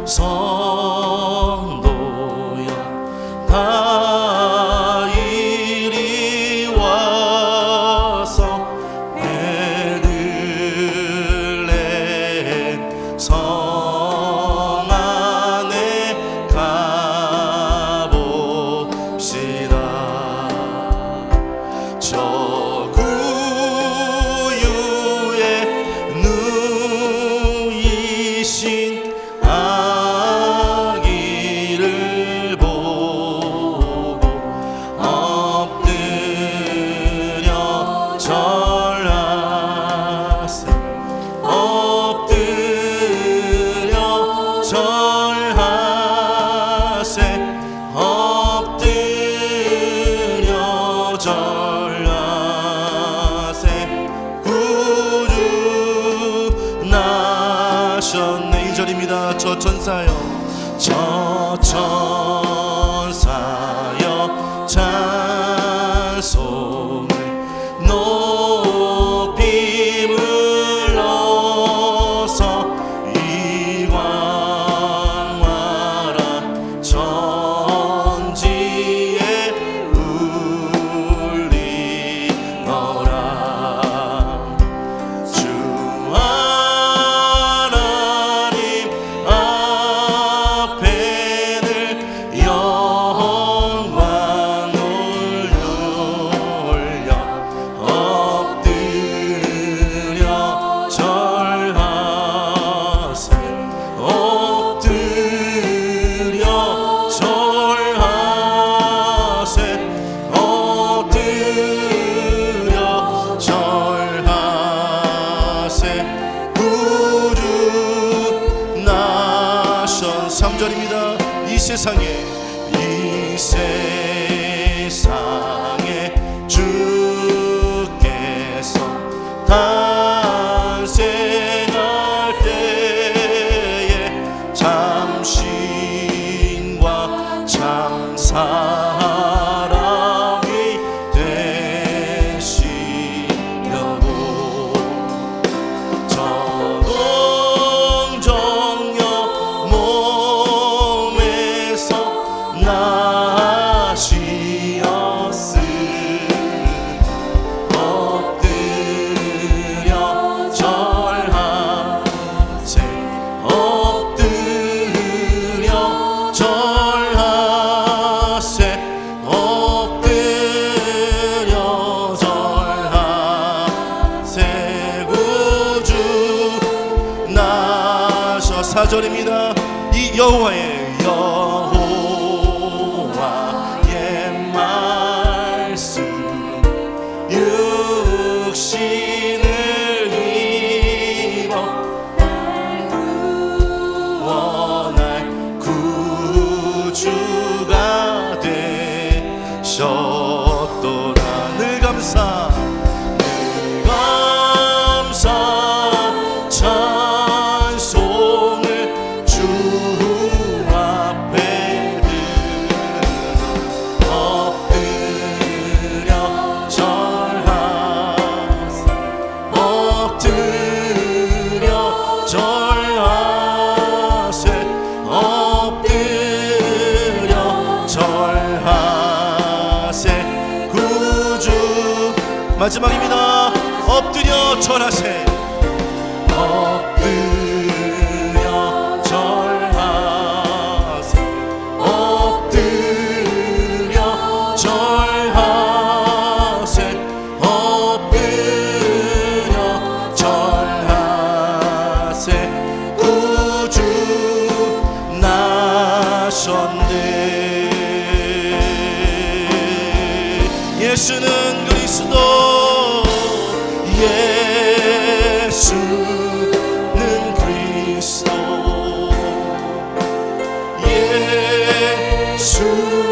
성도여 다 이리 와서 베들레헴 성 안에 가봅시다. 저 구유에 누이신 아기를 보고 엎드려 절하세. 엎드려 절하세. 엎드려 절하세. 구주 나셨네. 2절입니다. 저 천사여 저 천사여 찬송을 높이 불러서 이광활한 천지에 울리너라. 주 하나님 앞에는 영광을 돌려 엎드려 절하세. 엎드려 절하세. 엎드려 절하세. 구주 나선. 3절입니다. 이 세상에 주께서 탄생할 때에 참신과 참 사람이 되시려고 저동정녀 몸에서 나시었으니 엎드려 절하세. 엎드려 절하세. 엎드려 절하세. 구주 나셔. 4절입니다. 이 여호와의 말씀 육신을 입어 원할 구주가 되셨도다. 늘 감사 찬송을 주 앞에 엎드려 절하세. 엎드려 절하세. 엎드려 절하세. 구주 마지막입니다. 엎드려 절하세. 엎드려 절하세. 엎드려 절하세. 엎드려 절하세. 구주 나셨네. 예수는 그리스도. 예수는 그리스도.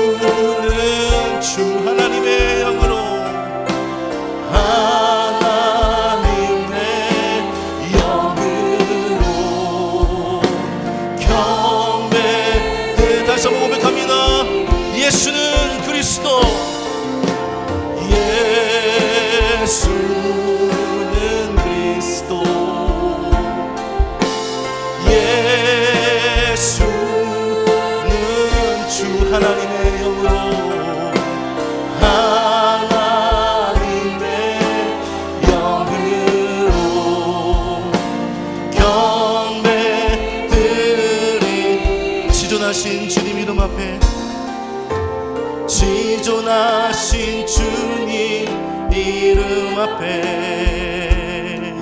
예수는 주 하나님의 영으로 하나님의 영으로 경배되. 다시 한번 고백합니다. 예수는 그리스도. 예수는 그리스도. 예수 하나님의 영으로 하나님의 영으로 경배드리 지존하신 주님 이름 앞에 지존하신 주님 이름 앞에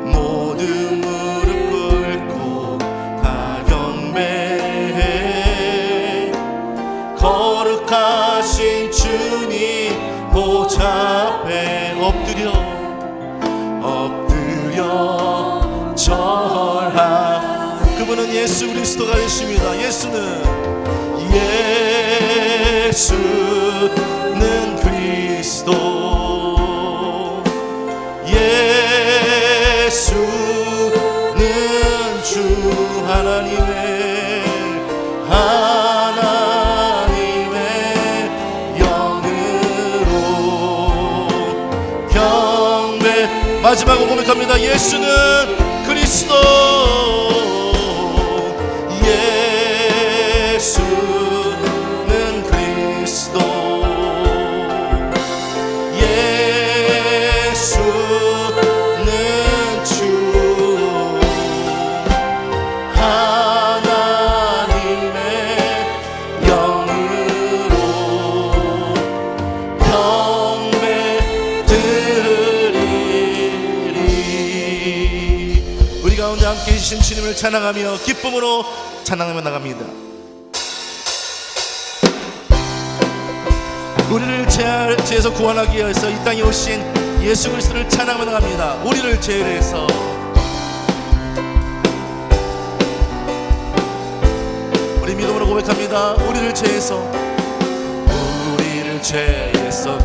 모든 무릎 꿇고 다 경배해 거룩하신 주님 보좌 앞에 엎드려 절하 그분은 예수 그리스도가 되십니다. 예수는 그리스도 예수는 주 하나님의 영으로 경배 마지막으로 고백합니다. 예수는 그리스도 예수는 그리스도 예수는 주 하나님의 영으로 경배드리리 우리 가운데 함께 계신 주님을 찬양하며 기쁨으로 찬양하며 나갑니다. 우리를 죄에서 구원하기 위해서 이 땅에 오신 예수 그리스도를 찬양하며 나갑니다. 우리를 죄에서 우리 믿음으로 고백합니다. 우리를 죄에서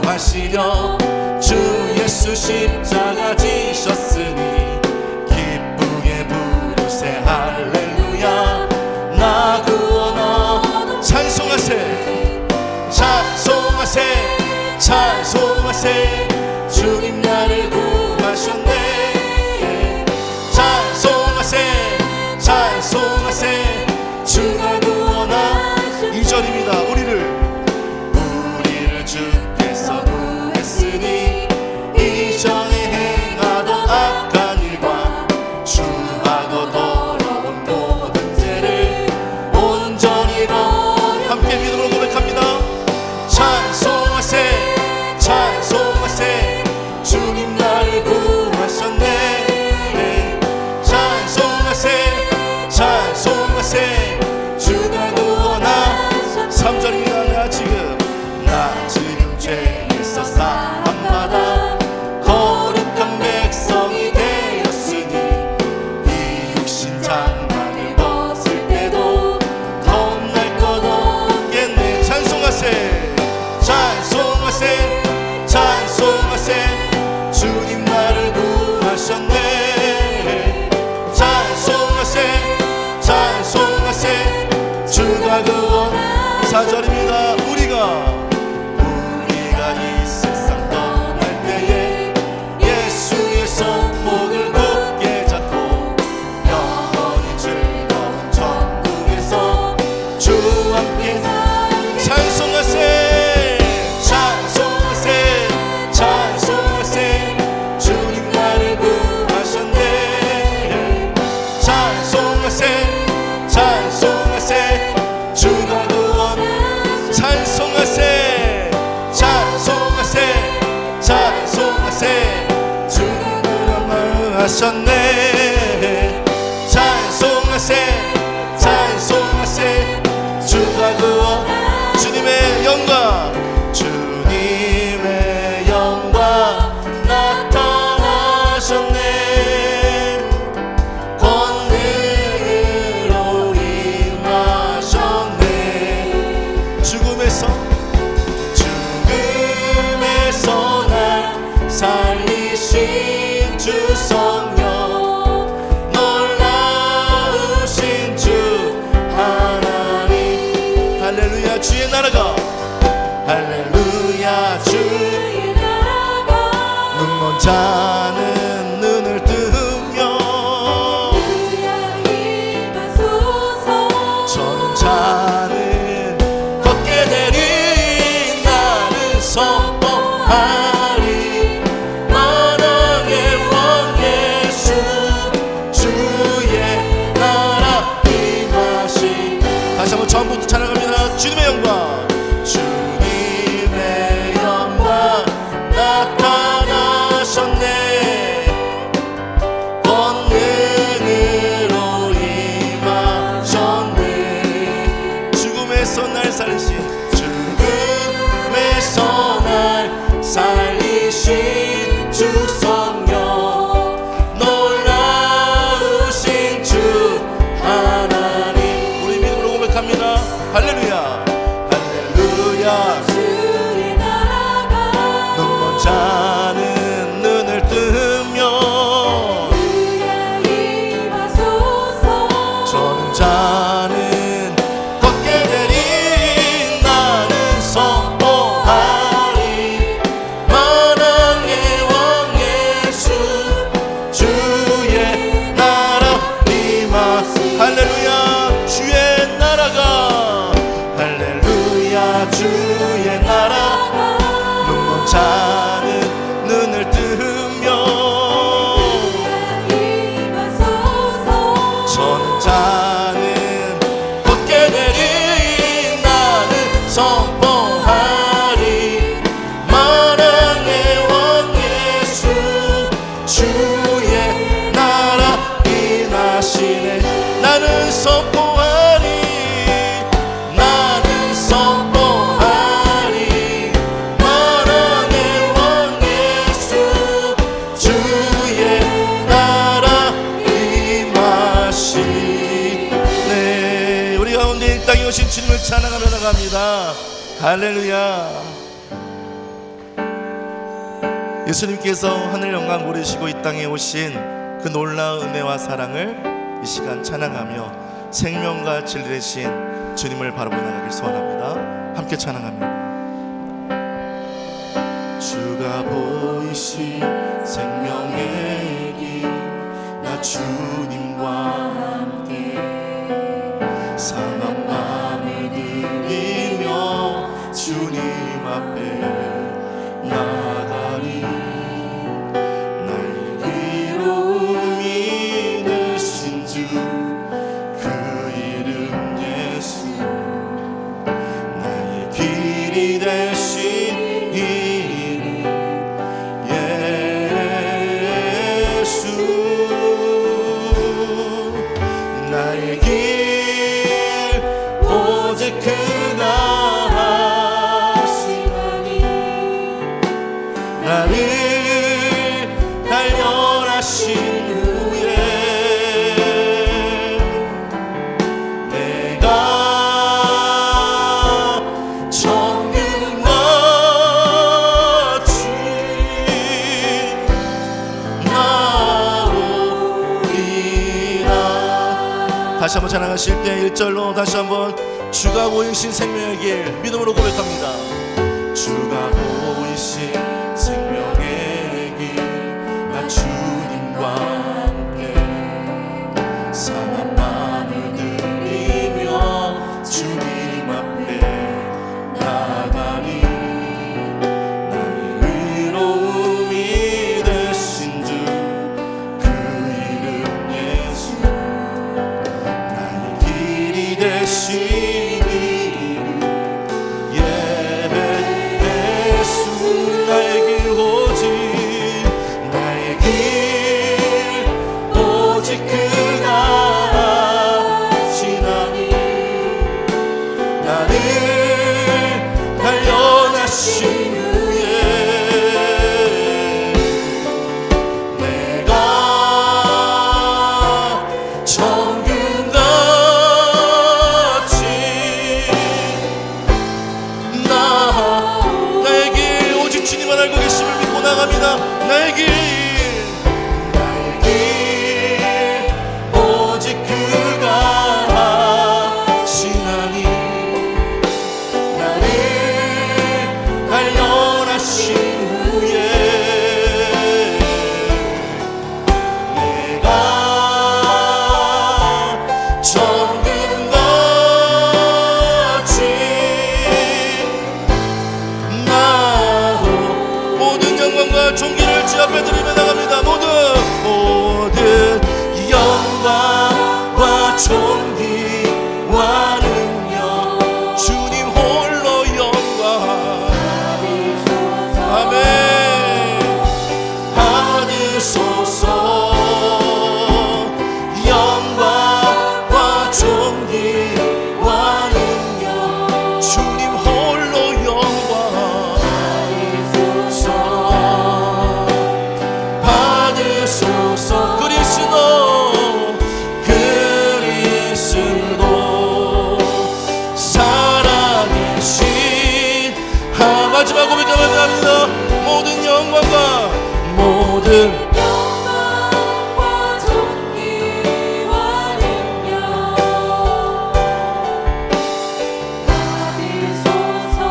구하시려 주 예수 십자가 지셨으니 기쁘게 부르세 할렐루야 나 구원하 찬송하세 찬송하세 주님 나를 구하셨네 찬송하세 주가 구원하 2절입니다. 우리를 주께서 구했으니 이전에 행하던 악한 일과 추하고 더러운 모든 죄를 온전히 버려 함께 믿음으로 고백합니다. 찬송하세 주님 나를 구하셨네 찬송하세 주가 구원하 3절입니다. 나 지금 죄에서 사함받아 거룩한 백성이 되었으니 이 육신 장막을 벗을 때도 겁날 것 없겠네 찬송하세 주님 나를 구하셨네 찬송하세 주가 구원 4절입니다. 우리가 이 세상 떠날 때에 예수의 손목을 굳게 잡고 영원히 즐거운 천국에서 주와 함께 찬송하세 주님 나를 구하셨네 찬송하세 주가 구원 찬송하세 주가 구원하셨네 찬송하세 주가 구원 주님의 영광 나타나셨네 권능으로 임하셨네 죽음에서 날 살리신 주 성령 놀라우신 주 하나님 할렐루야 주의 나라가 할렐루야 주의 나라가 눈먼 자는 눈을 뜨며 저는 자는 살리신 죽음에서 날 살리신 주 성령 놀라우신 주 하나님 우리 믿음으로 고백합니다. 할렐루야 할렐루야 주의 나라가 눈먼 자는 눈을 뜨며 임하소서 저는 자는 걷게 되리 나는 선포하리 만왕의 왕 예수 주의 나라 임하시 할렐루야 주의 나라가 할렐루야 주의 나라 눈먼 자는 눈을 뜨며 임하소서 저는 자는 걷게 되리 나는 선포하리 만왕의 왕 예수 주의 나라 임하시네 나는 선포하리 나는 선포하리 만왕의 왕 예수 주의 나라 임하시네 우리 가운데 이 땅에 오신 주님을 찬양하며 나갑니다. 할렐루야 예수님께서 하늘 영광 모르시고 이 땅에 오신 그 놀라운 은혜와 사랑을 이 시간 찬양하며 생명과 진리 되신 주님을 바라보며 나가길 소원합니다. 함께 찬양합니다. 주가 보이신 생명의 길 나 주님과 함께 상한 마음을 들이며 주님 앞에 나가리 나의 위로움이 되신 주 그 이름 예수 나의 길이 되신 이름 예수 나의 길 오직 그가 하시나니 나를 단련하신 후에 내가 정금같이 나오리라 다시 한번 찬양하실 때 1절로 다시 한번 주가 보이신 생명의 길 믿음으로 고백합니다. 주가 보이신 생명의 길 나 주님과 함께 상한 마음을 들이며 주님 앞에 나가리 나의 위로움이 되신 주 그 이름 예수 나의 길이 되신 이름 예수 나의 길 오직 나의 길 오직 그가 하시나니 나를 단련하신 후에 내가 정금같이 모든 영광과 존귀와 능력 받으소서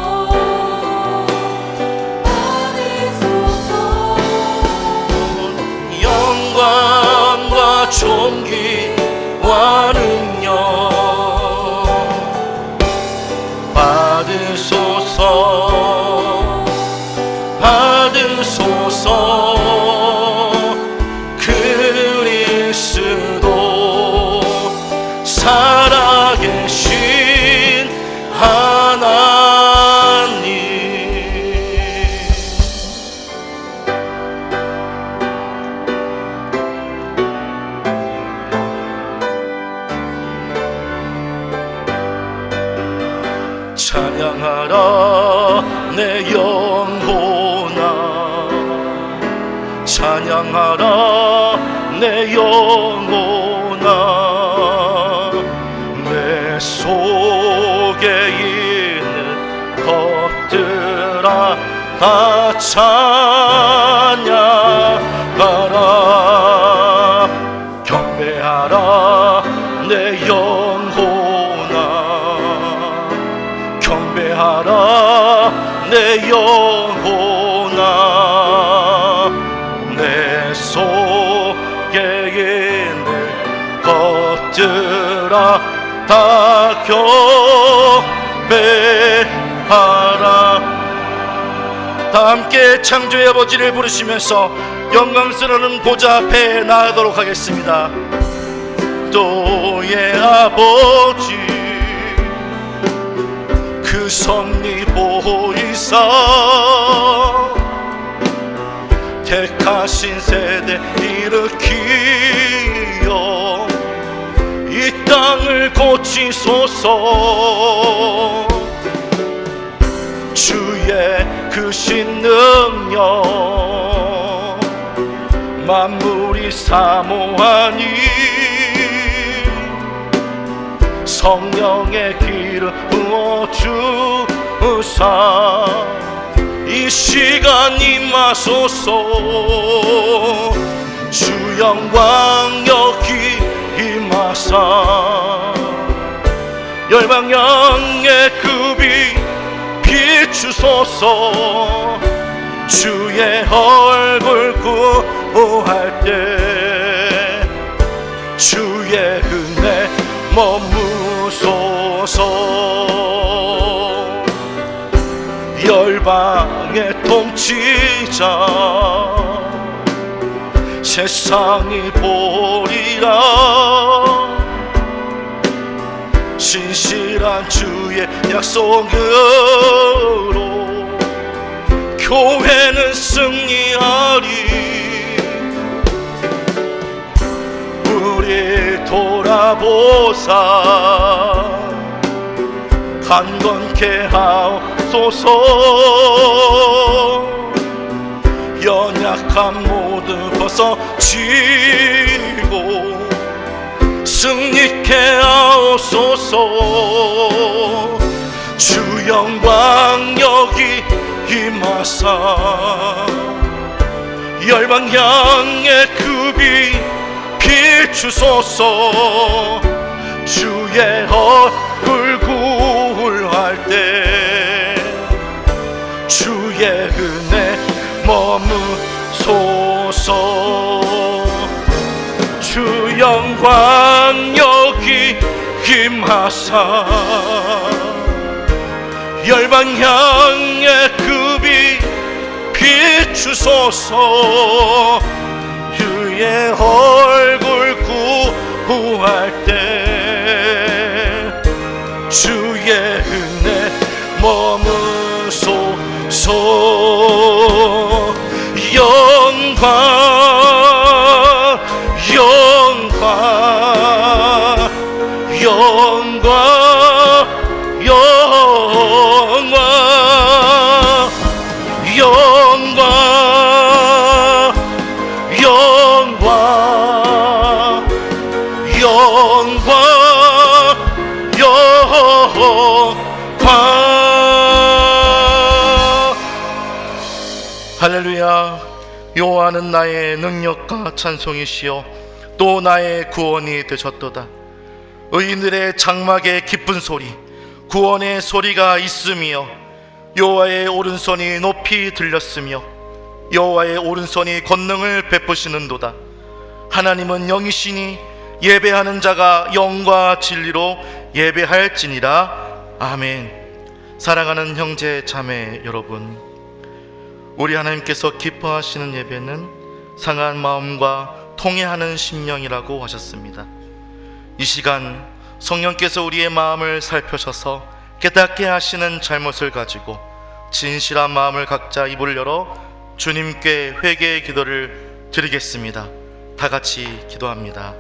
영광과 존귀와 능력 받으소서 받으소서 그리스도 살아계신 하나님 찬양하라 내 영혼아 찬양하라 내 영혼아 내 속에 있는 것들아 다 찬양하라 경배하라 내 영혼아 경배하라 내 영혼아 내 속에 있는 것들아 다 경배하라. 다 함께 창조의 아버지를 부르시면서 영광스러운 보좌 앞에 나아가도록 하겠습니다. 또의 아버지 그 섭리 보이사 택하신 세대 일으키어 이 땅을 고치소서. 주의 그 신능력 만물이 사모하니 성령의 길을 부어주사 이 시간 임하소서. 주 영광 여기 임하사 열방 양의 급이 비추소서. 주의 얼굴 구할 때 주의 은혜 머무소서. 열방의 통치자 세상이 보리라. 신실한 주의 약속으로 교회는 승리하리. 우리 돌아보사 강건케 하옵소서. 연약한 모두 벗어지고 승리케 하옵소서. 주 영광 여기 임하사 열방 양의 급이 비추소서. 주의 얼굴 구할 때 주의 은혜 머무소서. 주 영광 여기 임하사 열방 향의 급이 비추소서. 주의 얼굴 구할 때 주의 은혜 머무소서. 영광 영광 영광 영광 영광 영광 영광 영광. 할렐루야. 여호와는 나의 능력과 찬송이시요 또 나의 구원이 되셨도다. 의인들의 장막에 기쁜 소리, 구원의 소리가 있으며 여호와의 오른손이 높이 들렸으며 여호와의 오른손이 권능을 베푸시는도다. 하나님은 영이시니 예배하는 자가 영과 진리로 예배할지니라. 아멘. 사랑하는 형제 자매 여러분, 우리 하나님께서 기뻐하시는 예배는 상한 마음과 통회하는 심령이라고 하셨습니다. 이 시간 성령께서 우리의 마음을 살펴셔서 깨닫게 하시는 잘못을 가지고 진실한 마음을 각자 입을 열어 주님께 회개의 기도를 드리겠습니다. 다 같이 기도합니다.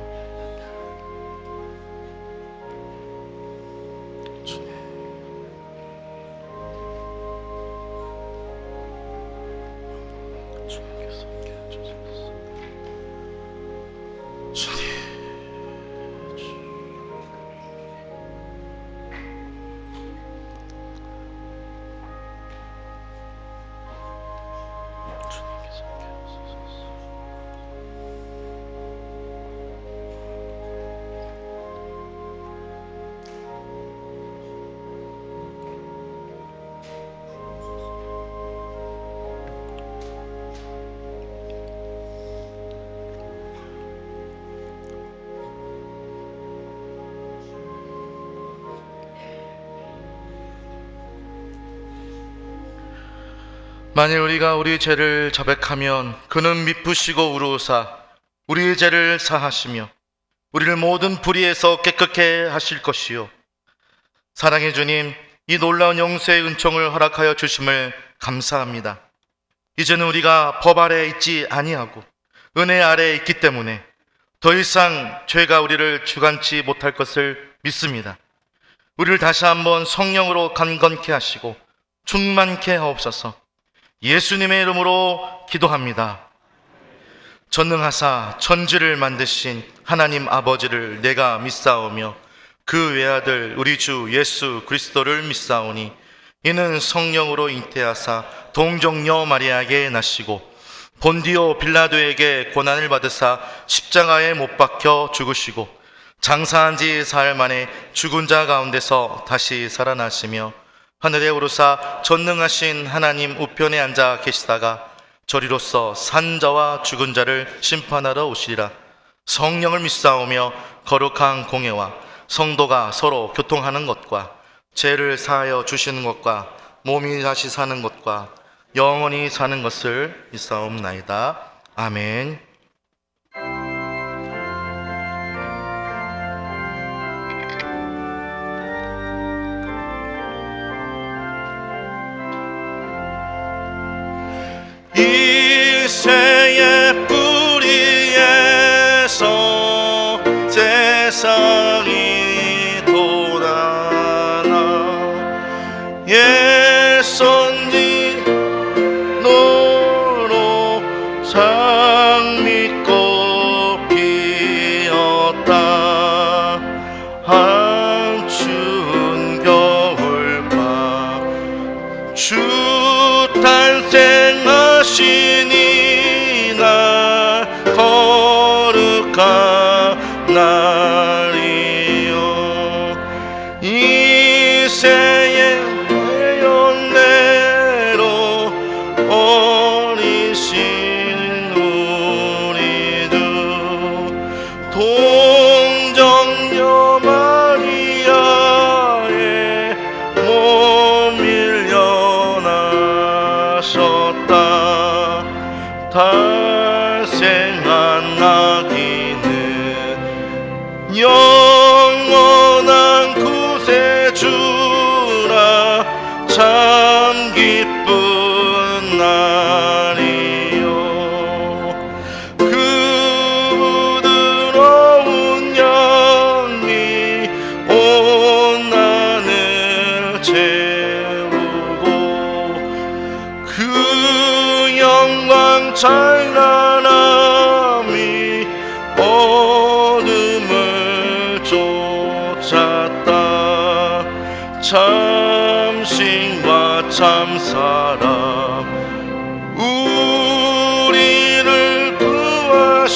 만일 우리가 우리 죄를 자백하면 그는 미쁘시고 우루사 우리의 죄를 사하시며 우리를 모든 불의에서 깨끗게 하실 것이요. 사랑의 주님, 이 놀라운 용서의 은총을 허락하여 주심을 감사합니다. 이제는 우리가 법 아래에 있지 아니하고 은혜 아래에 있기 때문에 더 이상 죄가 우리를 주관치 못할 것을 믿습니다. 우리를 다시 한번 성령으로 강건케 하시고 충만케 하옵소서. 예수님의 이름으로 기도합니다. 전능하사 천지를 만드신 하나님 아버지를 내가 믿사오며 그 외아들 우리 주 예수 그리스도를 믿사오니 이는 성령으로 잉태하사 동정녀 마리아에게 나시고 본디오 빌라도에게 고난을 받으사 십자가에 못 박혀 죽으시고 장사한 지 사흘 만에 죽은 자 가운데서 다시 살아나시며 하늘에 오르사 전능하신 하나님 우편에 앉아 계시다가 저리로서 산 자와 죽은 자를 심판하러 오시리라. 성령을 믿사오며 거룩한 공예와 성도가 서로 교통하는 것과 죄를 사하여 주시는 것과 몸이 다시 사는 것과 영원히 사는 것을 믿사옵나이다. 아멘. 이새의 뿌리에서 세상이 돋아나 옛선지 노로 장미꽃 피었다. 한 추운 겨울밤 주 탄생하시니 날 거룩한 날이요. 이새의 연례로 어리신 우리도 동정녀 마리아의 몸 밀려나셨다. 탄생한 아기는 영원한 구세주라. 참 기쁜 날이요. 그 부드러운 향기 온 하늘 채우고 그 영광 찬란함이 어둠을 쫓았다. 참신과 참사랑 우리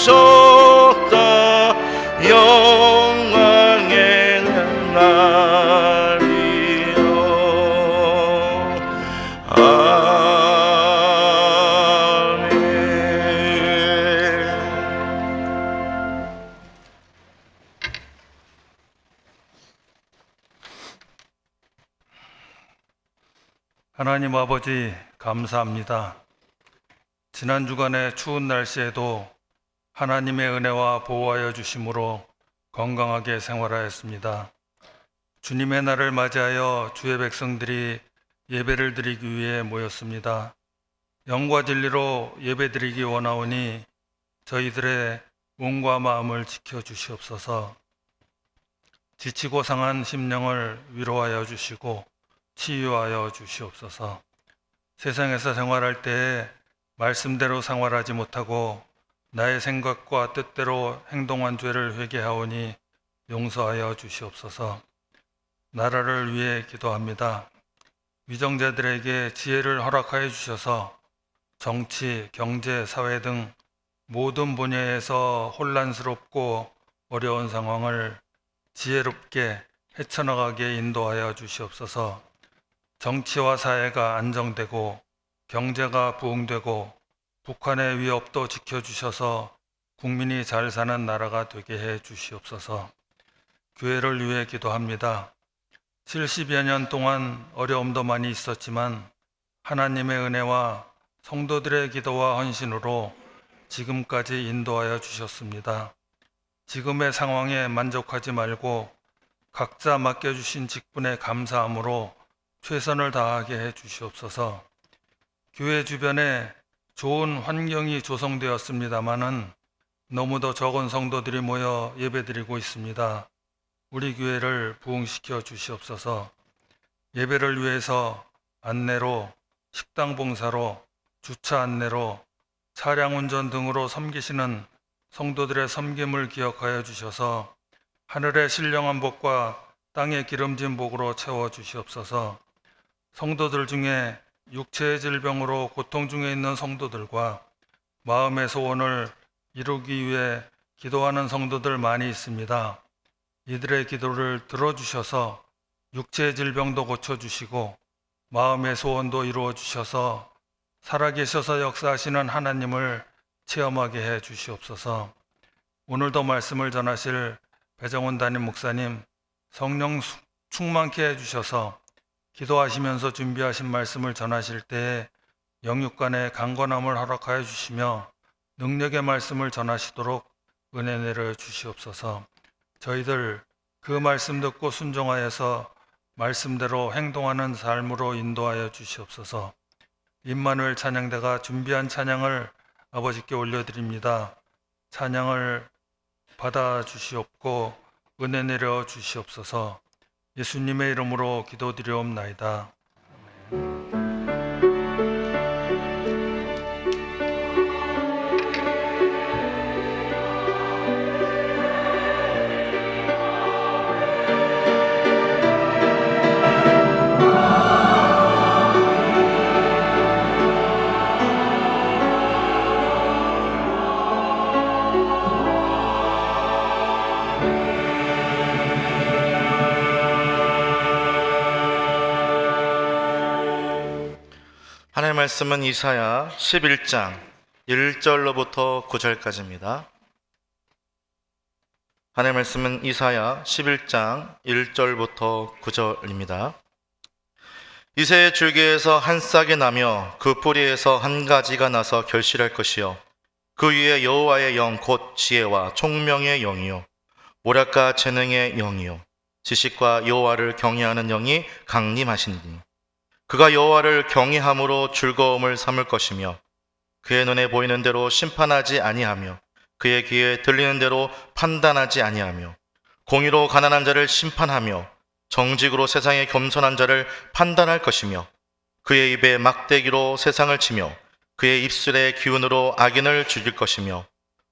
오셨다. 영광의 날이여. 아멘. 하나님 아버지, 감사합니다. 지난 주간의 추운 날씨에도 하나님의 은혜와 보호하여 주심으로 건강하게 생활하였습니다. 주님의 날을 맞이하여 주의 백성들이 예배를 드리기 위해 모였습니다. 영과 진리로 예배드리기 원하오니 저희들의 몸과 마음을 지켜주시옵소서. 지치고 상한 심령을 위로하여 주시고 치유하여 주시옵소서. 세상에서 생활할 때에 말씀대로 생활하지 못하고 나의 생각과 뜻대로 행동한 죄를 회개하오니 용서하여 주시옵소서. 나라를 위해 기도합니다. 위정자들에게 지혜를 허락하여 주셔서 정치, 경제, 사회 등 모든 분야에서 혼란스럽고 어려운 상황을 지혜롭게 헤쳐나가게 인도하여 주시옵소서. 정치와 사회가 안정되고 경제가 부흥되고 북한의 위협도 지켜주셔서 국민이 잘 사는 나라가 되게 해 주시옵소서. 교회를 위해 기도합니다. 70여 년 동안 어려움도 많이 있었지만 하나님의 은혜와 성도들의 기도와 헌신으로 지금까지 인도하여 주셨습니다. 지금의 상황에 만족하지 말고 각자 맡겨주신 직분에 감사함으로 최선을 다하게 해 주시옵소서. 교회 주변에 좋은 환경이 조성되었습니다마는 너무도 적은 성도들이 모여 예배드리고 있습니다. 우리 교회를 부흥시켜 주시옵소서. 예배를 위해서 안내로, 식당 봉사로, 주차 안내로, 차량 운전 등으로 섬기시는 성도들의 섬김을 기억하여 주셔서 하늘의 신령한 복과 땅의 기름진 복으로 채워 주시옵소서. 성도들 중에 육체의 질병으로 고통 중에 있는 성도들과 마음의 소원을 이루기 위해 기도하는 성도들 많이 있습니다. 이들의 기도를 들어주셔서 육체의 질병도 고쳐주시고 마음의 소원도 이루어 주셔서 살아계셔서 역사하시는 하나님을 체험하게 해 주시옵소서. 오늘도 말씀을 전하실 배정훈 담임 목사님 성령 충만케 해 주셔서 기도하시면서 준비하신 말씀을 전하실 때에 영육간의 강건함을 허락하여 주시며 능력의 말씀을 전하시도록 은혜 내려 주시옵소서. 저희들 그 말씀 듣고 순종하여서 말씀대로 행동하는 삶으로 인도하여 주시옵소서. 임마누엘 찬양대가 준비한 찬양을 아버지께 올려드립니다. 찬양을 받아 주시옵고 은혜 내려 주시옵소서. 예수님의 이름으로 기도드리옵나이다. 하나님의 말씀은 이사야 11장 1절로부터 9절까지입니다. 하나님의 말씀은 이사야 11장 1절부터 9절입니다. 이새의 줄기에서 한 싹이 나며 그 뿌리에서 한 가지가 나서 결실할 것이요 그 위에 여호와의 영 곧 지혜와 총명의 영이요 모략과 재능의 영이요 지식과 여호와를 경외하는 영이 강림하시니 그가 여호와를 경외함으로 즐거움을 삼을 것이며 그의 눈에 보이는 대로 심판하지 아니하며 그의 귀에 들리는 대로 판단하지 아니하며 공의로 가난한 자를 심판하며 정직으로 세상의 겸손한 자를 판단할 것이며 그의 입에 막대기로 세상을 치며 그의 입술의 기운으로 악인을 죽일 것이며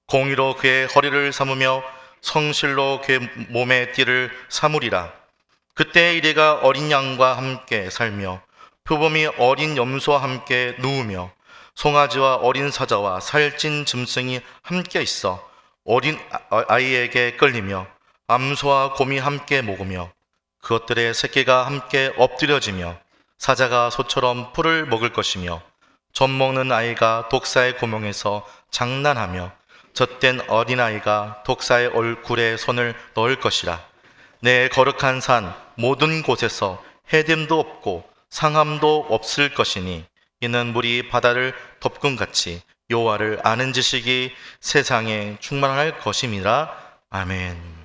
공의로 그의 허리를 삼으며 성실로 그의 몸의 띠를 삼으리라. 그때 이레가 어린 양과 함께 살며 표범이 어린 염소와 함께 누우며 송아지와 어린 사자와 살찐 짐승이 함께 있어 어린 아이에게 끌리며 암소와 곰이 함께 먹으며 그것들의 새끼가 함께 엎드려지며 사자가 소처럼 풀을 먹을 것이며 젖 먹는 아이가 독사의 구멍에서 장난하며 젖된 어린아이가 독사의 얼굴에 손을 넣을 것이라. 내 거룩한 산 모든 곳에서 해됨도 없고 상함도 없을 것이니 이는 물이 바다를 덮음같이 여호와를 아는 지식이 세상에 충만할 것임이라. 아멘.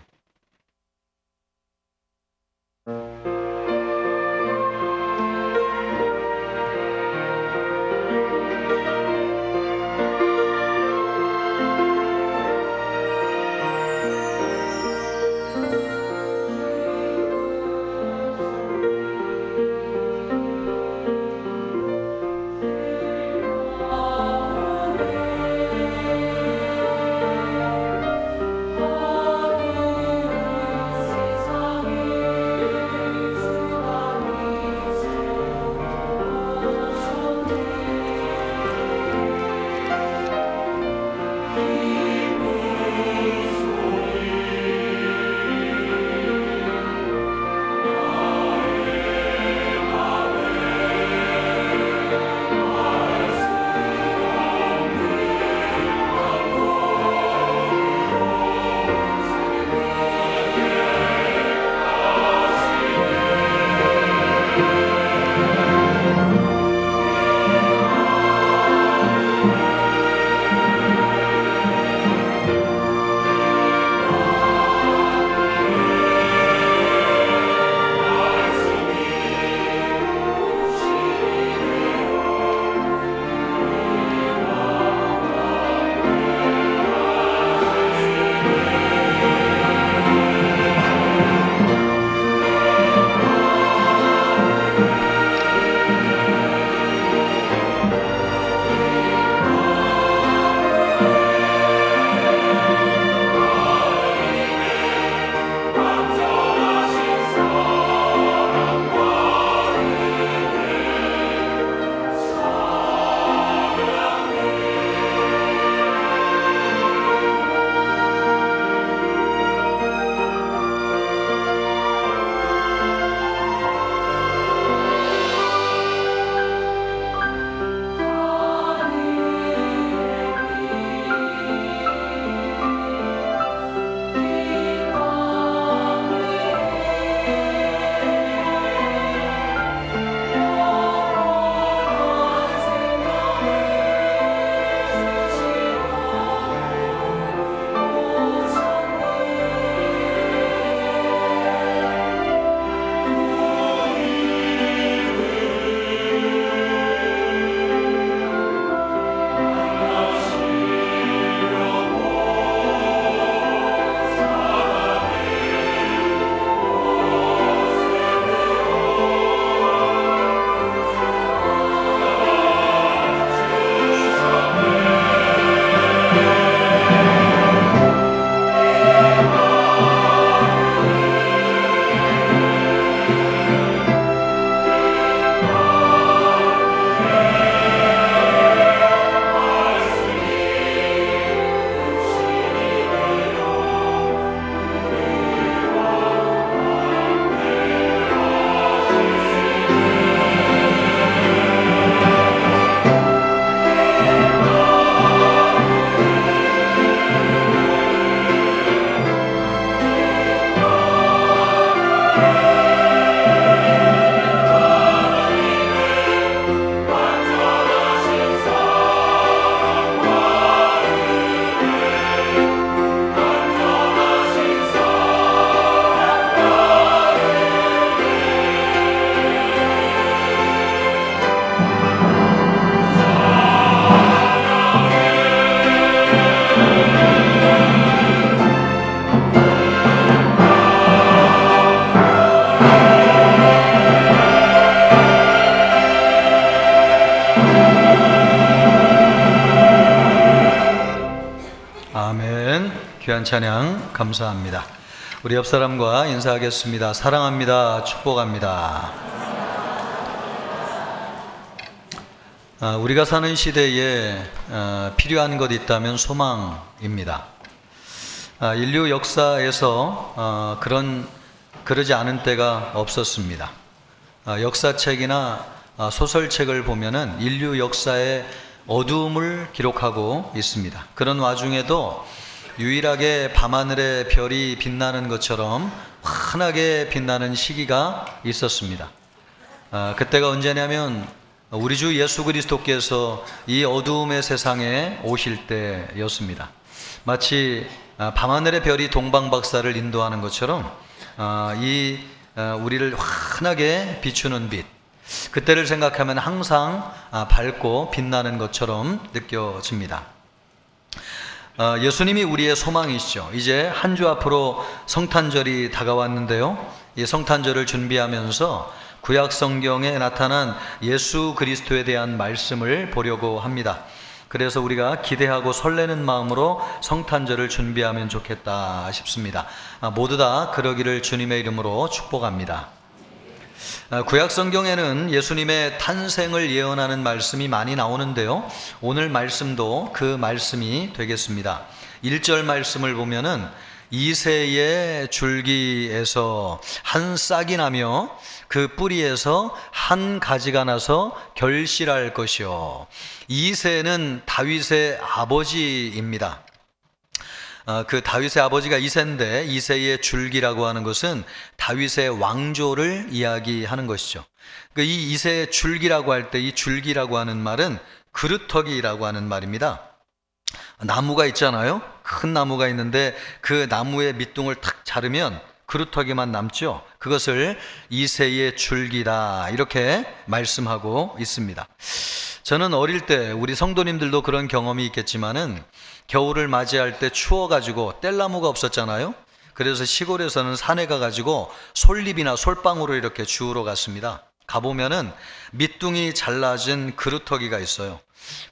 귀한 찬양 감사합니다. 우리 옆 사람과 인사하겠습니다. 사랑합니다. 축복합니다. 우리가 사는 시대에 필요한 것 있다면 소망입니다. 인류 역사에서 그러지 않은 때가 없었습니다. 역사책이나 소설책을 보면은 인류 역사의 어두움을 기록하고 있습니다. 그런 와중에도 유일하게 밤하늘에 별이 빛나는 것처럼 환하게 빛나는 시기가 있었습니다. 그때가 언제냐면 우리 주 예수 그리스도께서 이 어두움의 세상에 오실 때였습니다. 마치 밤하늘의 별이 동방박사를 인도하는 것처럼 우리를 환하게 비추는 빛, 그때를 생각하면 항상 밝고 빛나는 것처럼 느껴집니다. 예수님이 우리의 소망이시죠. 이제 한 주 앞으로 성탄절이 다가왔는데요, 이 성탄절을 준비하면서 구약 성경에 나타난 예수 그리스도에 대한 말씀을 보려고 합니다. 그래서 우리가 기대하고 설레는 마음으로 성탄절을 준비하면 좋겠다 싶습니다. 모두 다 그러기를 주님의 이름으로 축복합니다. 구약 성경에는 예수님의 탄생을 예언하는 말씀이 많이 나오는데요, 오늘 말씀도 그 말씀이 되겠습니다. 1절 말씀을 보면은 이새의 줄기에서 한 싹이 나며 그 뿌리에서 한 가지가 나서 결실할 것이요. 이새는 다윗의 아버지입니다. 그 다윗의 아버지가 이새인데, 이새의 줄기라고 하는 것은 다윗의 왕조를 이야기하는 것이죠. 이 이새의 줄기라고 할 때 이 줄기라고 하는 말은 그루터기라고 하는 말입니다. 나무가 있잖아요. 큰 나무가 있는데 그 나무의 밑둥을 탁 자르면 그루터기만 남죠. 그것을 이새의 줄기다, 이렇게 말씀하고 있습니다. 저는 어릴 때, 우리 성도님들도 그런 경험이 있겠지만은 겨울을 맞이할 때 추워가지고 뗄나무가 없었잖아요. 그래서 시골에서는 산에 가가지고 솔잎이나 솔방울을 이렇게 주우러 갔습니다. 가보면은 밑둥이 잘라진 그루터기가 있어요.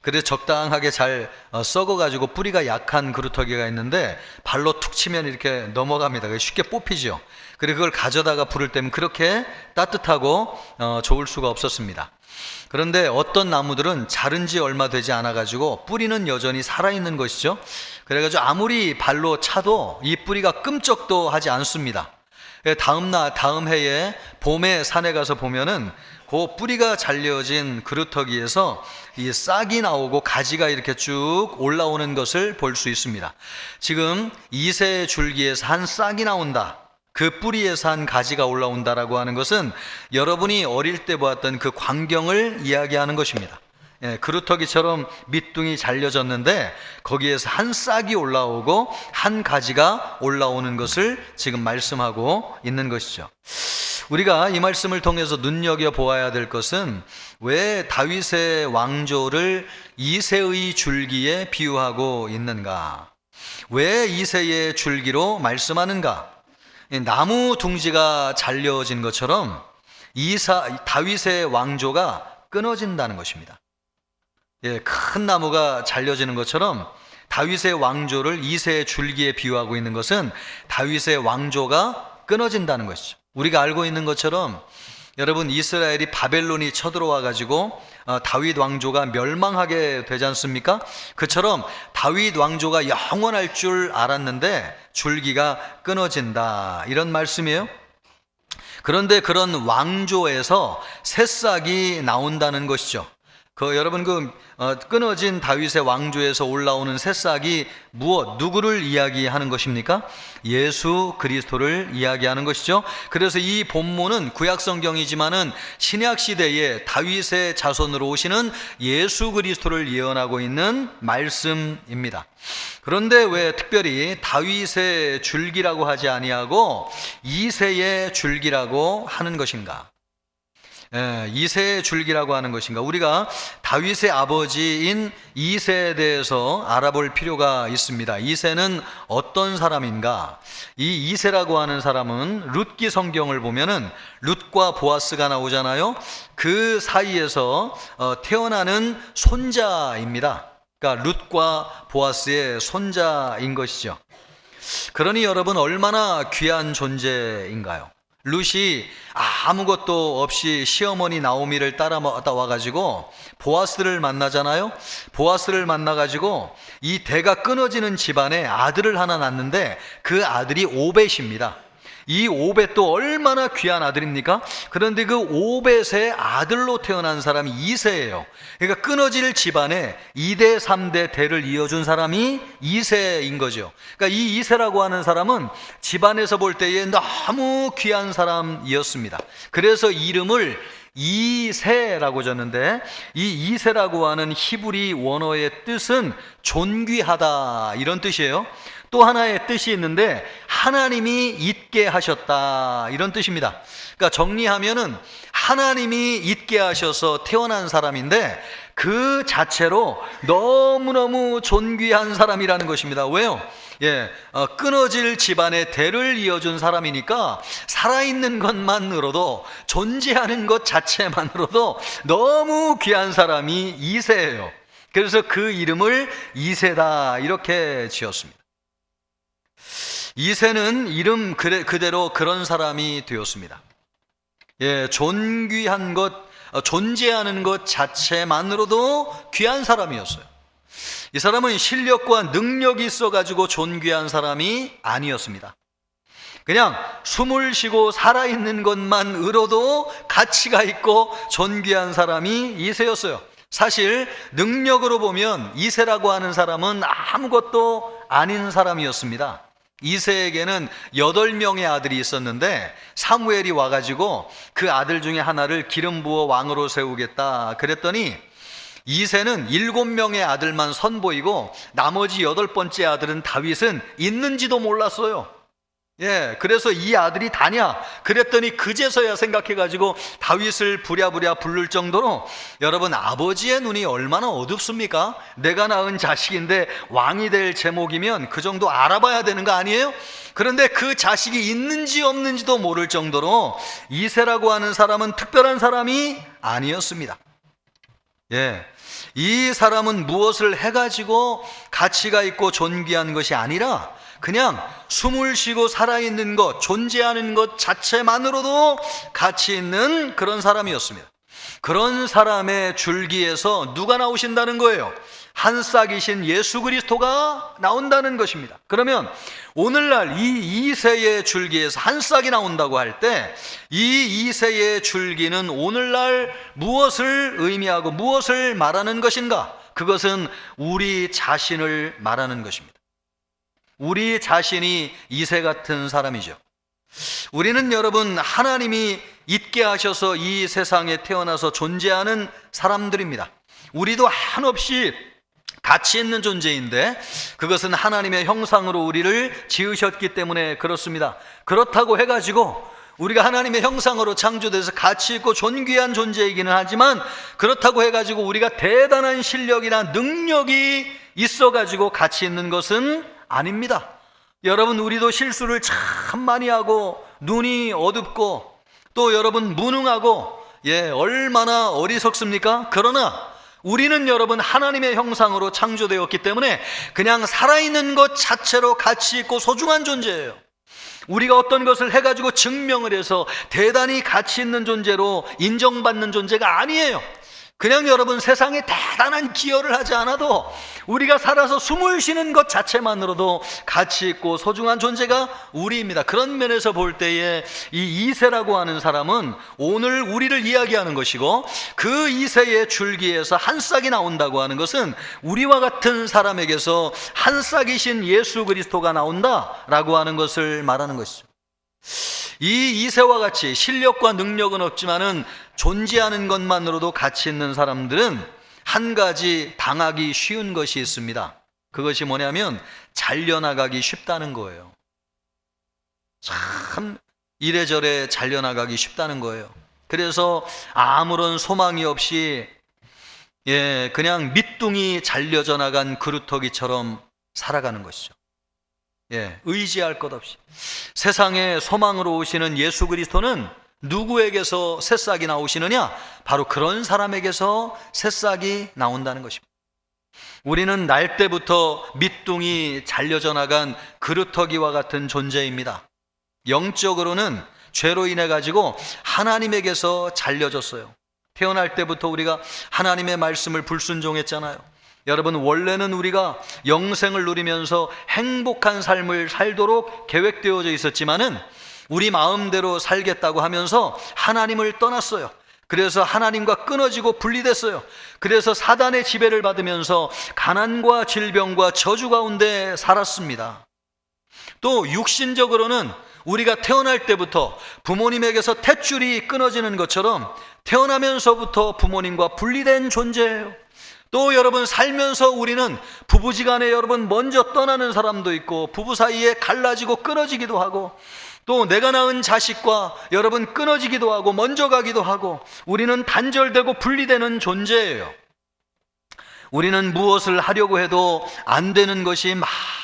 그래서 적당하게 잘 썩어가지고 뿌리가 약한 그루터기가 있는데 발로 툭 치면 이렇게 넘어갑니다. 쉽게 뽑히죠. 그리고 그걸 가져다가 불을 때면 그렇게 따뜻하고 좋을 수가 없었습니다. 그런데 어떤 나무들은 자른 지 얼마 되지 않아가지고 뿌리는 여전히 살아있는 것이죠. 그래가지고 아무리 발로 차도 이 뿌리가 끔쩍도 하지 않습니다. 다음 해에 봄에 산에 가서 보면은 그 뿌리가 잘려진 그루터기에서 이 싹이 나오고 가지가 이렇게 쭉 올라오는 것을 볼 수 있습니다. 지금 이새 줄기에서 한 싹이 나온다, 그 뿌리에서 한 가지가 올라온다라고 하는 것은 여러분이 어릴 때 보았던 그 광경을 이야기하는 것입니다. 그루터기처럼 밑둥이 잘려졌는데 거기에서 한 싹이 올라오고 한 가지가 올라오는 것을 지금 말씀하고 있는 것이죠. 우리가 이 말씀을 통해서 눈여겨보아야 될 것은 왜 다윗의 왕조를 이새의 줄기에 비유하고 있는가? 왜 이새의 줄기로 말씀하는가? 나무 둥지가 잘려진 것처럼 다윗의 왕조가 끊어진다는 것입니다. 큰 나무가 잘려지는 것처럼 다윗의 왕조를 이새의 줄기에 비유하고 있는 것은 다윗의 왕조가 끊어진다는 것이죠. 우리가 알고 있는 것처럼 여러분, 이스라엘이 바벨론이 쳐들어와 가지고 다윗 왕조가 멸망하게 되지 않습니까? 그처럼 다윗 왕조가 영원할 줄 알았는데 줄기가 끊어진다, 이런 말씀이에요. 그런데 그런 왕조에서 새싹이 나온다는 것이죠. 여러분, 끊어진 다윗의 왕조에서 올라오는 새싹이 누구를 이야기하는 것입니까? 예수 그리스도를 이야기하는 것이죠. 그래서 이 본문은 구약 성경이지만은 신약 시대에 다윗의 자손으로 오시는 예수 그리스도를 예언하고 있는 말씀입니다. 그런데 왜 특별히 다윗의 줄기라고 하지 아니하고 이새의 줄기라고 하는 것인가? 이새의 줄기라고 하는 것인가? 우리가 다윗의 아버지인 이새에 대해서 알아볼 필요가 있습니다. 이새는 어떤 사람인가? 이 이새라고 하는 사람은 룻기 성경을 보면은 룻과 보아스가 나오잖아요. 그 사이에서 태어나는 손자입니다. 그러니까 룻과 보아스의 손자인 것이죠. 그러니 여러분, 얼마나 귀한 존재인가요? 룻이 아무것도 없이 시어머니 나오미를 따라와가지고 보아스를 만나잖아요. 보아스를 만나가지고 이 대가 끊어지는 집안에 아들을 하나 낳는데 그 아들이 오벳입니다. 이 오벳도 얼마나 귀한 아들입니까? 그런데 그 오벳의 아들로 태어난 사람이 이새예요. 그러니까 끊어질 집안에 2대 3대 대를 이어준 사람이 이새인 거죠. 그러니까 이 이새라고 하는 사람은 집안에서 볼 때에 너무 귀한 사람이었습니다. 그래서 이름을 이새라고 졌는데, 이 이새라고 하는 히브리 원어의 뜻은 존귀하다, 이런 뜻이에요. 또 하나의 뜻이 있는데 하나님이 있게 하셨다, 이런 뜻입니다. 그러니까 정리하면은 하나님이 있게 하셔서 태어난 사람인데 그 자체로 너무너무 존귀한 사람이라는 것입니다. 왜요? 끊어질 집안의 대를 이어준 사람이니까 살아있는 것만으로도, 존재하는 것 자체만으로도 너무 귀한 사람이 이새예요. 그래서 그 이름을 이새다, 이렇게 지었습니다. 이새는 이름 그대로 그런 사람이 되었습니다. 존귀한 것, 존재하는 것 자체만으로도 귀한 사람이었어요. 이 사람은 실력과 능력이 있어가지고 존귀한 사람이 아니었습니다. 그냥 숨을 쉬고 살아있는 것만으로도 가치가 있고 존귀한 사람이 이새였어요. 사실 능력으로 보면 이새라고 하는 사람은 아무것도 아닌 사람이었습니다. 이새에게는 8명의 아들이 있었는데 사무엘이 와가지고 그 아들 중에 하나를 기름 부어 왕으로 세우겠다 그랬더니 이새는 7명의 아들만 선보이고 나머지 8번째 아들은 다윗은 있는지도 몰랐어요. 그래서 이 아들이 다냐 그랬더니 그제서야 생각해가지고 다윗을 부랴부랴 부를 정도로, 여러분, 아버지의 눈이 얼마나 어둡습니까? 내가 낳은 자식인데 왕이 될 제목이면 그 정도 알아봐야 되는 거 아니에요? 그런데 그 자식이 있는지 없는지도 모를 정도로 이새라고 하는 사람은 특별한 사람이 아니었습니다. 이 사람은 무엇을 해가지고 가치가 있고 존귀한 것이 아니라 그냥 숨을 쉬고 살아있는 것, 존재하는 것 자체만으로도 가치 있는 그런 사람이었습니다. 그런 사람의 줄기에서 누가 나오신다는 거예요? 한 싹이신 예수 그리스도가 나온다는 것입니다. 그러면 오늘날 이 이새의 줄기에서 한 싹이 나온다고 할 때 이 이새의 줄기는 오늘날 무엇을 의미하고 무엇을 말하는 것인가? 그것은 우리 자신을 말하는 것입니다. 우리 자신이 이새 같은 사람이죠. 우리는, 여러분, 하나님이 있게 하셔서 이 세상에 태어나서 존재하는 사람들입니다. 우리도 한없이 가치 있는 존재인데 그것은 하나님의 형상으로 우리를 지으셨기 때문에 그렇습니다. 그렇다고 해가지고 우리가 하나님의 형상으로 창조돼서 가치 있고 존귀한 존재이기는 하지만, 그렇다고 해가지고 우리가 대단한 실력이나 능력이 있어가지고 가치 있는 것은 아닙니다. 여러분, 우리도 실수를 참 많이 하고 눈이 어둡고 또 여러분 무능하고 얼마나 어리석습니까? 그러나 우리는, 여러분, 하나님의 형상으로 창조되었기 때문에 그냥 살아있는 것 자체로 가치 있고 소중한 존재예요. 우리가 어떤 것을 해가지고 증명을 해서 대단히 가치 있는 존재로 인정받는 존재가 아니에요. 그냥, 여러분, 세상에 대단한 기여를 하지 않아도 우리가 살아서 숨을 쉬는 것 자체만으로도 가치 있고 소중한 존재가 우리입니다. 그런 면에서 볼 때에 이 이새라고 하는 사람은 오늘 우리를 이야기하는 것이고, 그 이새의 줄기에서 한 싹이 나온다고 하는 것은 우리와 같은 사람에게서 한 싹이신 예수 그리스도가 나온다라고 하는 것을 말하는 것이죠. 이 이새와 같이 실력과 능력은 없지만은 존재하는 것만으로도 가치 있는 사람들은 한 가지 당하기 쉬운 것이 있습니다. 그것이 뭐냐면 잘려나가기 쉽다는 거예요. 참 이래저래 잘려나가기 쉽다는 거예요. 그래서 아무런 소망이 없이 그냥 밑둥이 잘려져 나간 그루터기처럼 살아가는 것이죠. 의지할 것 없이. 세상에 소망으로 오시는 예수 그리스도는 누구에게서 새싹이 나오시느냐? 바로 그런 사람에게서 새싹이 나온다는 것입니다. 우리는 날 때부터 밑둥이 잘려져 나간 그루터기와 같은 존재입니다. 영적으로는 죄로 인해 가지고 하나님에게서 잘려졌어요. 태어날 때부터 우리가 하나님의 말씀을 불순종했잖아요. 여러분, 원래는 우리가 영생을 누리면서 행복한 삶을 살도록 계획되어져 있었지만은 우리 마음대로 살겠다고 하면서 하나님을 떠났어요. 그래서 하나님과 끊어지고 분리됐어요. 그래서 사단의 지배를 받으면서 가난과 질병과 저주 가운데 살았습니다. 또 육신적으로는 우리가 태어날 때부터 부모님에게서 탯줄이 끊어지는 것처럼 태어나면서부터 부모님과 분리된 존재예요. 또 여러분, 살면서 우리는 부부지간에 여러분 먼저 떠나는 사람도 있고, 부부 사이에 갈라지고 끊어지기도 하고, 또 내가 낳은 자식과 여러분 끊어지기도 하고 먼저 가기도 하고, 우리는 단절되고 분리되는 존재예요. 우리는 무엇을 하려고 해도 안 되는 것이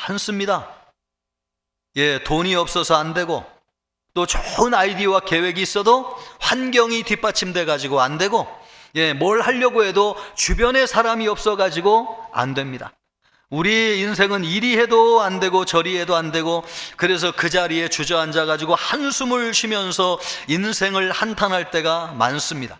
많습니다. 돈이 없어서 안 되고, 또 좋은 아이디어와 계획이 있어도 환경이 뒷받침돼 가지고 안 되고, 뭘 하려고 해도 주변에 사람이 없어 가지고 안 됩니다. 우리 인생은 이리 해도 안 되고 저리 해도 안 되고, 그래서 그 자리에 주저앉아 가지고 한숨을 쉬면서 인생을 한탄할 때가 많습니다.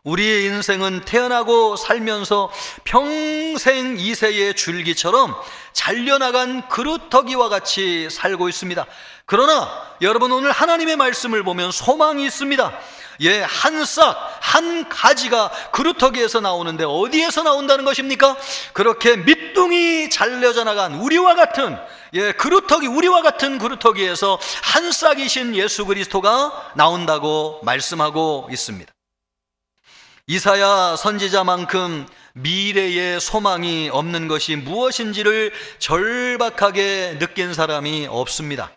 우리의 인생은 태어나고 살면서 평생 이새의 줄기처럼 잘려나간 그루터기와 같이 살고 있습니다. 그러나 여러분, 오늘 하나님의 말씀을 보면 소망이 있습니다. 한 싹, 한 가지가 그루터기에서 나오는데 어디에서 나온다는 것입니까? 그렇게 밑둥이 잘려져 나간 우리와 같은 그루터기, 우리와 같은 그루터기에서 한 싹이신 예수 그리스도가 나온다고 말씀하고 있습니다. 이사야 선지자만큼 미래의 소망이 없는 것이 무엇인지를 절박하게 느낀 사람이 없습니다.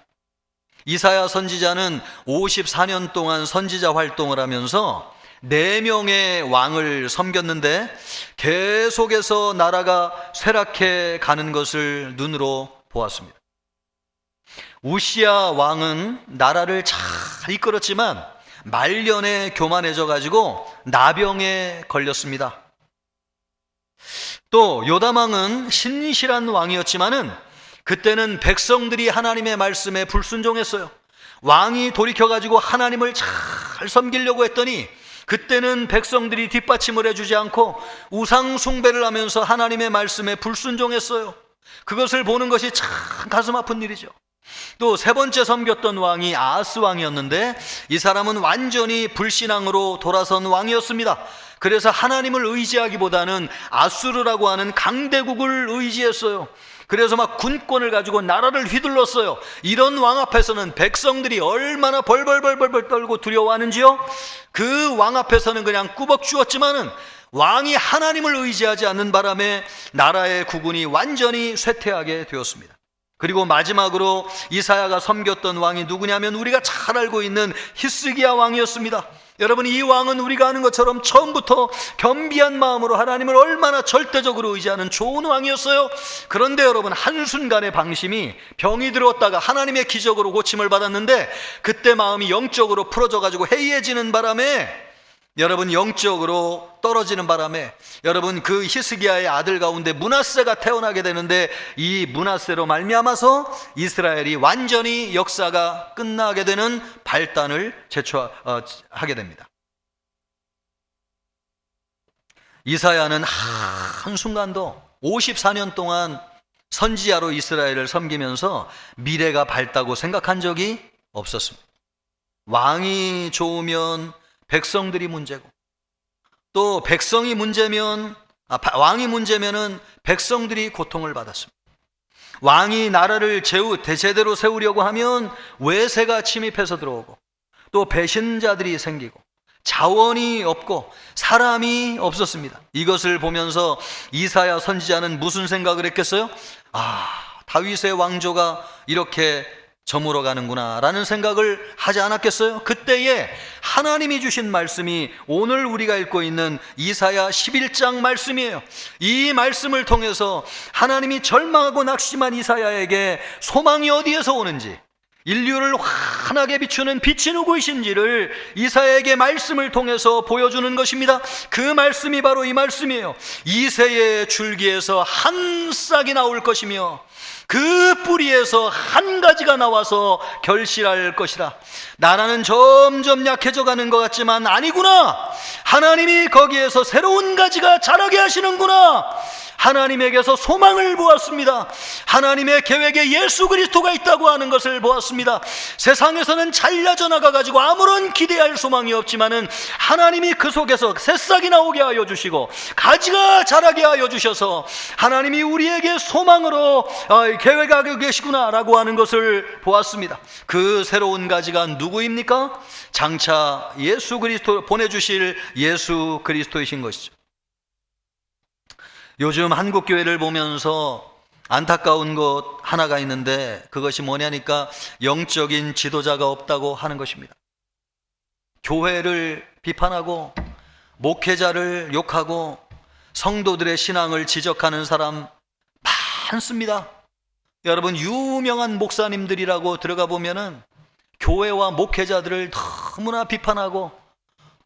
이사야 선지자는 54년 동안 선지자 활동을 하면서 4명의 왕을 섬겼는데 계속해서 나라가 쇠락해 가는 것을 눈으로 보았습니다. 우시야 왕은 나라를 잘 이끌었지만 말년에 교만해져 가지고 나병에 걸렸습니다. 또 요담 왕은 신실한 왕이었지만은 그때는 백성들이 하나님의 말씀에 불순종했어요. 왕이 돌이켜 가지고 하나님을 잘 섬기려고 했더니 그때는 백성들이 뒷받침을 해주지 않고 우상 숭배를 하면서 하나님의 말씀에 불순종했어요. 그것을 보는 것이 참 가슴 아픈 일이죠. 또 세 번째 섬겼던 왕이 아하스 왕이었는데 이 사람은 완전히 불신앙으로 돌아선 왕이었습니다. 그래서 하나님을 의지하기보다는 아수르라고 하는 강대국을 의지했어요. 그래서 막 군권을 가지고 나라를 휘둘렀어요. 이런 왕 앞에서는 백성들이 얼마나 벌벌벌벌 떨고 두려워하는지요. 그 왕 앞에서는 그냥 꾸벅 죽었지만은 왕이 하나님을 의지하지 않는 바람에 나라의 국운이 완전히 쇠퇴하게 되었습니다. 그리고 마지막으로 이사야가 섬겼던 왕이 누구냐면 우리가 잘 알고 있는 히스기야 왕이었습니다. 여러분, 이 왕은 우리가 아는 것처럼 처음부터 겸비한 마음으로 하나님을 얼마나 절대적으로 의지하는 좋은 왕이었어요. 그런데 여러분, 한순간의 방심이 병이 들었다가 하나님의 기적으로 고침을 받았는데 그때 마음이 영적으로 풀어져 가지고 해이해지는 바람에, 여러분, 영적으로 떨어지는 바람에 여러분, 그 히스기야의 아들 가운데 므낫세가 태어나게 되는데 이 므낫세로 말미암아서 이스라엘이 완전히 역사가 끝나게 되는 발단을 하게 됩니다. 이사야는 한순간도 54년 동안 선지자로 이스라엘을 섬기면서 미래가 밝다고 생각한 적이 없었습니다. 왕이 좋으면 백성들이 문제고, 또 백성이 문제면 왕이 문제면은 백성들이 고통을 받았습니다. 왕이 나라를 제대로 세우려고 하면 외세가 침입해서 들어오고, 또 배신자들이 생기고, 자원이 없고 사람이 없었습니다. 이것을 보면서 이사야 선지자는 무슨 생각을 했겠어요? 다윗의 왕조가 이렇게 저물어 가는구나 라는 생각을 하지 않았겠어요? 그때에 하나님이 주신 말씀이 오늘 우리가 읽고 있는 이사야 11장 말씀이에요. 이 말씀을 통해서 하나님이 절망하고 낙심한 이사야에게 소망이 어디에서 오는지, 인류를 환하게 비추는 빛이 누구이신지를 이사야에게 말씀을 통해서 보여주는 것입니다. 그 말씀이 바로 이 말씀이에요. 이새의 줄기에서 한 싹이 나올 것이며 그 뿌리에서 한 가지가 나와서 결실할 것이라. 나라는 점점 약해져 가는 것 같지만 아니구나. 하나님이 거기에서 새로운 가지가 자라게 하시는구나. 하나님에게서 소망을 보았습니다. 하나님의 계획에 예수 그리스도가 있다고 하는 것을 보았습니다. 세상에서는 잘려져 나가가지고 아무런 기대할 소망이 없지만은 하나님이 그 속에서 새싹이 나오게 하여 주시고 가지가 자라게 하여 주셔서 하나님이 우리에게 소망으로 계획하고 계시구나라고 하는 것을 보았습니다. 그 새로운 가지가 누구입니까? 장차 예수 그리스도 보내주실 예수 그리스도이신 것이죠. 요즘 한국교회를 보면서 안타까운 것 하나가 있는데 그것이 뭐냐니까 영적인 지도자가 없다고 하는 것입니다. 교회를 비판하고 목회자를 욕하고 성도들의 신앙을 지적하는 사람 많습니다. 여러분, 유명한 목사님들이라고 들어가 보면은 교회와 목회자들을 너무나 비판하고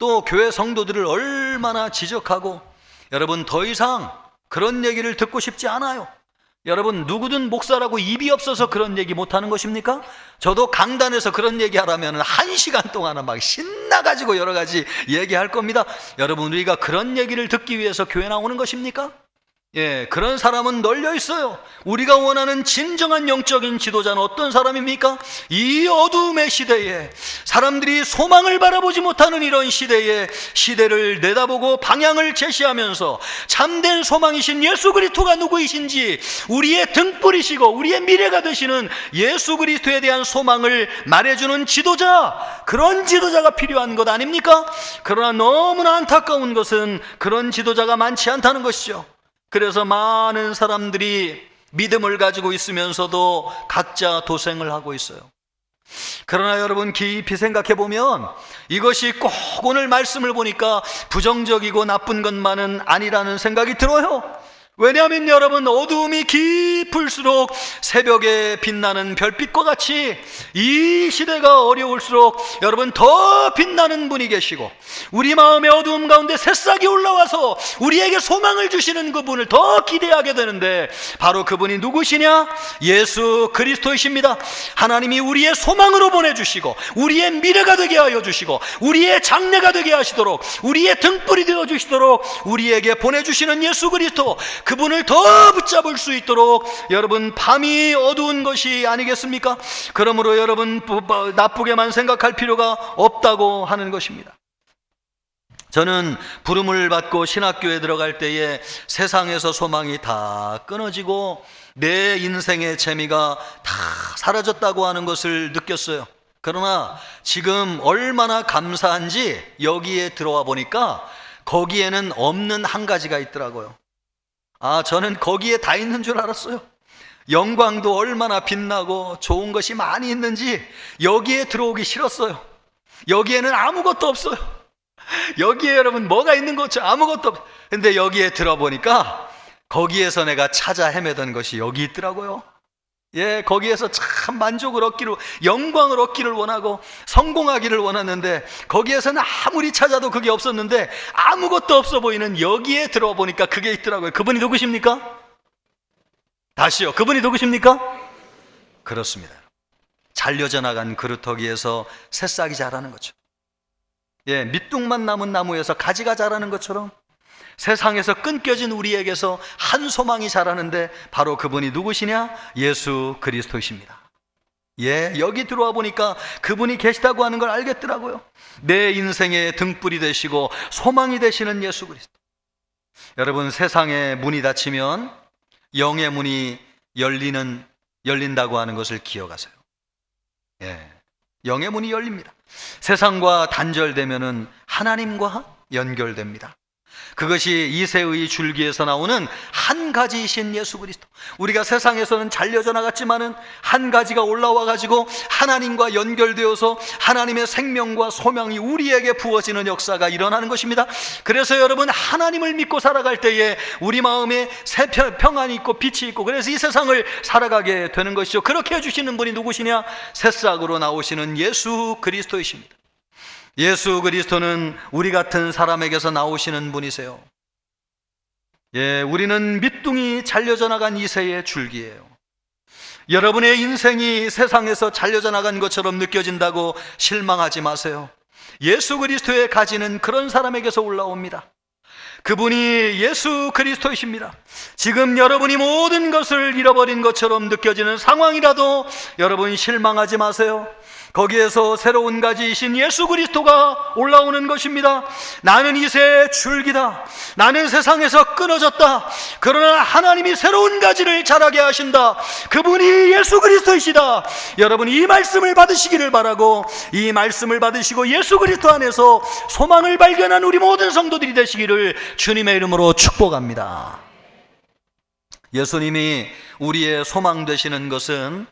또 교회 성도들을 얼마나 지적하고, 여러분 더 이상 그런 얘기를 듣고 싶지 않아요. 여러분, 누구든 목사라고 입이 없어서 그런 얘기 못하는 것입니까? 저도 강단에서 그런 얘기 하라면 1시간 동안 막 신나가지고 여러 가지 얘기할 겁니다. 여러분, 우리가 그런 얘기를 듣기 위해서 교회 나오는 것입니까? 예, 그런 사람은 널려 있어요. 우리가 원하는 진정한 영적인 지도자는 어떤 사람입니까? 이 어두움의 시대에, 사람들이 소망을 바라보지 못하는 이런 시대에 시대를 내다보고 방향을 제시하면서 참된 소망이신 예수 그리스도가 누구이신지 우리의 등불이시고 우리의 미래가 되시는 예수 그리스도에 대한 소망을 말해주는 지도자, 그런 지도자가 필요한 것 아닙니까? 그러나 너무나 안타까운 것은 그런 지도자가 많지 않다는 것이죠. 그래서 많은 사람들이 믿음을 가지고 있으면서도 각자 도생을 하고 있어요. 그러나 여러분, 깊이 생각해 보면 이것이 꼭 오늘 말씀을 보니까 부정적이고 나쁜 것만은 아니라는 생각이 들어요. 왜냐하면 여러분, 어두움이 깊을수록 새벽에 빛나는 별빛과 같이 이 시대가 어려울수록 여러분 더 빛나는 분이 계시고, 우리 마음의 어두움 가운데 새싹이 올라와서 우리에게 소망을 주시는 그분을 더 기대하게 되는데, 바로 그분이 누구시냐? 예수 그리스도이십니다. 하나님이 우리의 소망으로 보내주시고 우리의 미래가 되게 하여 주시고 우리의 장래가 되게 하시도록, 우리의 등불이 되어 주시도록 우리에게 보내주시는 예수 그리스도, 그분을 더 붙잡을 수 있도록 여러분, 밤이 어두운 것이 아니겠습니까? 그러므로 여러분, 나쁘게만 생각할 필요가 없다고 하는 것입니다. 저는 부름을 받고 신학교에 들어갈 때에 세상에서 소망이 다 끊어지고 내 인생의 재미가 다 사라졌다고 하는 것을 느꼈어요. 그러나 지금 얼마나 감사한지 여기에 들어와 보니까 거기에는 없는 한 가지가 있더라고요. 저는 거기에 다 있는 줄 알았어요. 영광도 얼마나 빛나고 좋은 것이 많이 있는지 여기에 들어오기 싫었어요. 여기에는 아무것도 없어요. 여기에 여러분 뭐가 있는 거죠? 아무것도 없어요. 근데 여기에 들어보니까 거기에서 내가 찾아 헤매던 것이 여기 있더라고요. 예, 거기에서 참 만족을 얻기를, 영광을 얻기를 원하고 성공하기를 원하는데 거기에서는 아무리 찾아도 그게 없었는데 아무것도 없어 보이는 여기에 들어와 보니까 그게 있더라고요. 그분이 누구십니까? 다시요, 그분이 누구십니까? 그렇습니다. 잘려져 나간 그루터기에서 새싹이 자라는 거죠. 예, 밑둥만 남은 나무에서 가지가 자라는 것처럼 세상에서 끊겨진 우리에게서 한 소망이 자라는데 바로 그분이 누구시냐? 예수 그리스도이십니다. 예, 여기 들어와 보니까 그분이 계시다고 하는 걸 알겠더라고요. 내 인생의 등불이 되시고 소망이 되시는 예수 그리스도. 여러분, 세상의 문이 닫히면 영의 문이 열린다고 하는 것을 기억하세요. 예, 영의 문이 열립니다. 세상과 단절되면은 하나님과 연결됩니다. 그것이 이새의 줄기에서 나오는 한 가지이신 예수 그리스도. 우리가 세상에서는 잘려져 나갔지만은 한 가지가 올라와 가지고 하나님과 연결되어서 하나님의 생명과 소명이 우리에게 부어지는 역사가 일어나는 것입니다. 그래서 여러분, 하나님을 믿고 살아갈 때에 우리 마음에 새 평안이 있고 빛이 있고, 그래서 이 세상을 살아가게 되는 것이죠. 그렇게 해주시는 분이 누구시냐? 새싹으로 나오시는 예수 그리스도이십니다. 예수 그리스도는 우리 같은 사람에게서 나오시는 분이세요. 예, 우리는 밑둥이 잘려져 나간 이새의 줄기예요. 여러분의 인생이 세상에서 잘려져 나간 것처럼 느껴진다고 실망하지 마세요. 예수 그리스도의 가지는 그런 사람에게서 올라옵니다. 그분이 예수 그리스도이십니다. 지금 여러분이 모든 것을 잃어버린 것처럼 느껴지는 상황이라도 여러분 실망하지 마세요. 거기에서 새로운 가지이신 예수 그리스도가 올라오는 것입니다. 나는 이새의 줄기다. 나는 세상에서 끊어졌다. 그러나 하나님이 새로운 가지를 자라게 하신다. 그분이 예수 그리스도이시다. 여러분 이 말씀을 받으시기를 바라고, 이 말씀을 받으시고 예수 그리스도 안에서 소망을 발견한 우리 모든 성도들이 되시기를 주님의 이름으로 축복합니다. 예수님이 우리의 소망 되시는 것은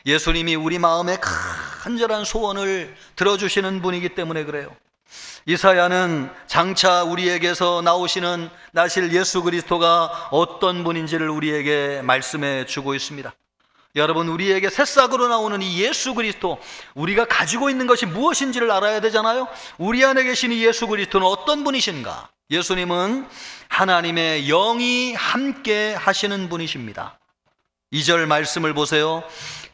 예수님이 우리 마음의 간절한 소원을 들어주시는 분이기 때문에 그래요. 이사야는 장차 우리에게서 나실 예수 그리스도가 어떤 분인지를 우리에게 말씀해 주고 있습니다. 여러분, 우리에게 새싹으로 나오는 이 예수 그리스도, 우리가 가지고 있는 것이 무엇인지를 알아야 되잖아요. 우리 안에 계신 이 예수 그리스도는 어떤 분이신가? 예수님은 하나님의 영이 함께 하시는 분이십니다. 2절 말씀을 보세요.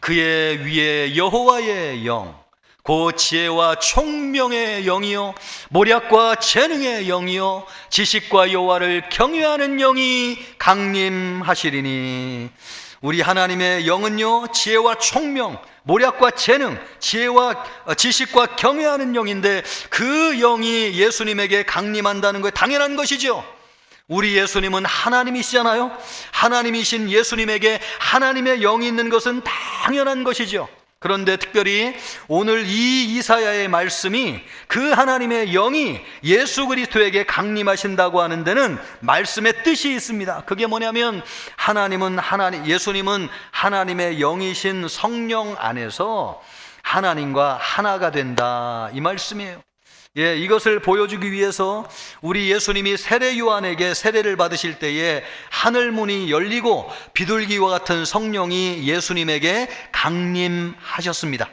그의 위에 여호와의 영, 곧 지혜와 총명의 영이요 모략과 재능의 영이요 지식과 여호와를 경외하는 영이 강림하시리니. 우리 하나님의 영은요, 지혜와 총명, 모략과 재능, 지식과 경외하는 영인데, 그 영이 예수님에게 강림한다는 거 당연한 것이죠. 우리 예수님은 하나님이시잖아요. 하나님이신 예수님에게 하나님의 영이 있는 것은 당연한 것이죠. 그런데 특별히 오늘 이 이사야의 말씀이 그 하나님의 영이 예수 그리스도에게 강림하신다고 하는 데는 말씀의 뜻이 있습니다. 그게 뭐냐면 예수님은 하나님의 영이신 성령 안에서 하나님과 하나가 된다, 이 말씀이에요. 이것을 보여주기 위해서 우리 예수님이 세례 요한에게 세례를 받으실 때에 하늘문이 열리고 비둘기와 같은 성령이 예수님에게 강림하셨습니다.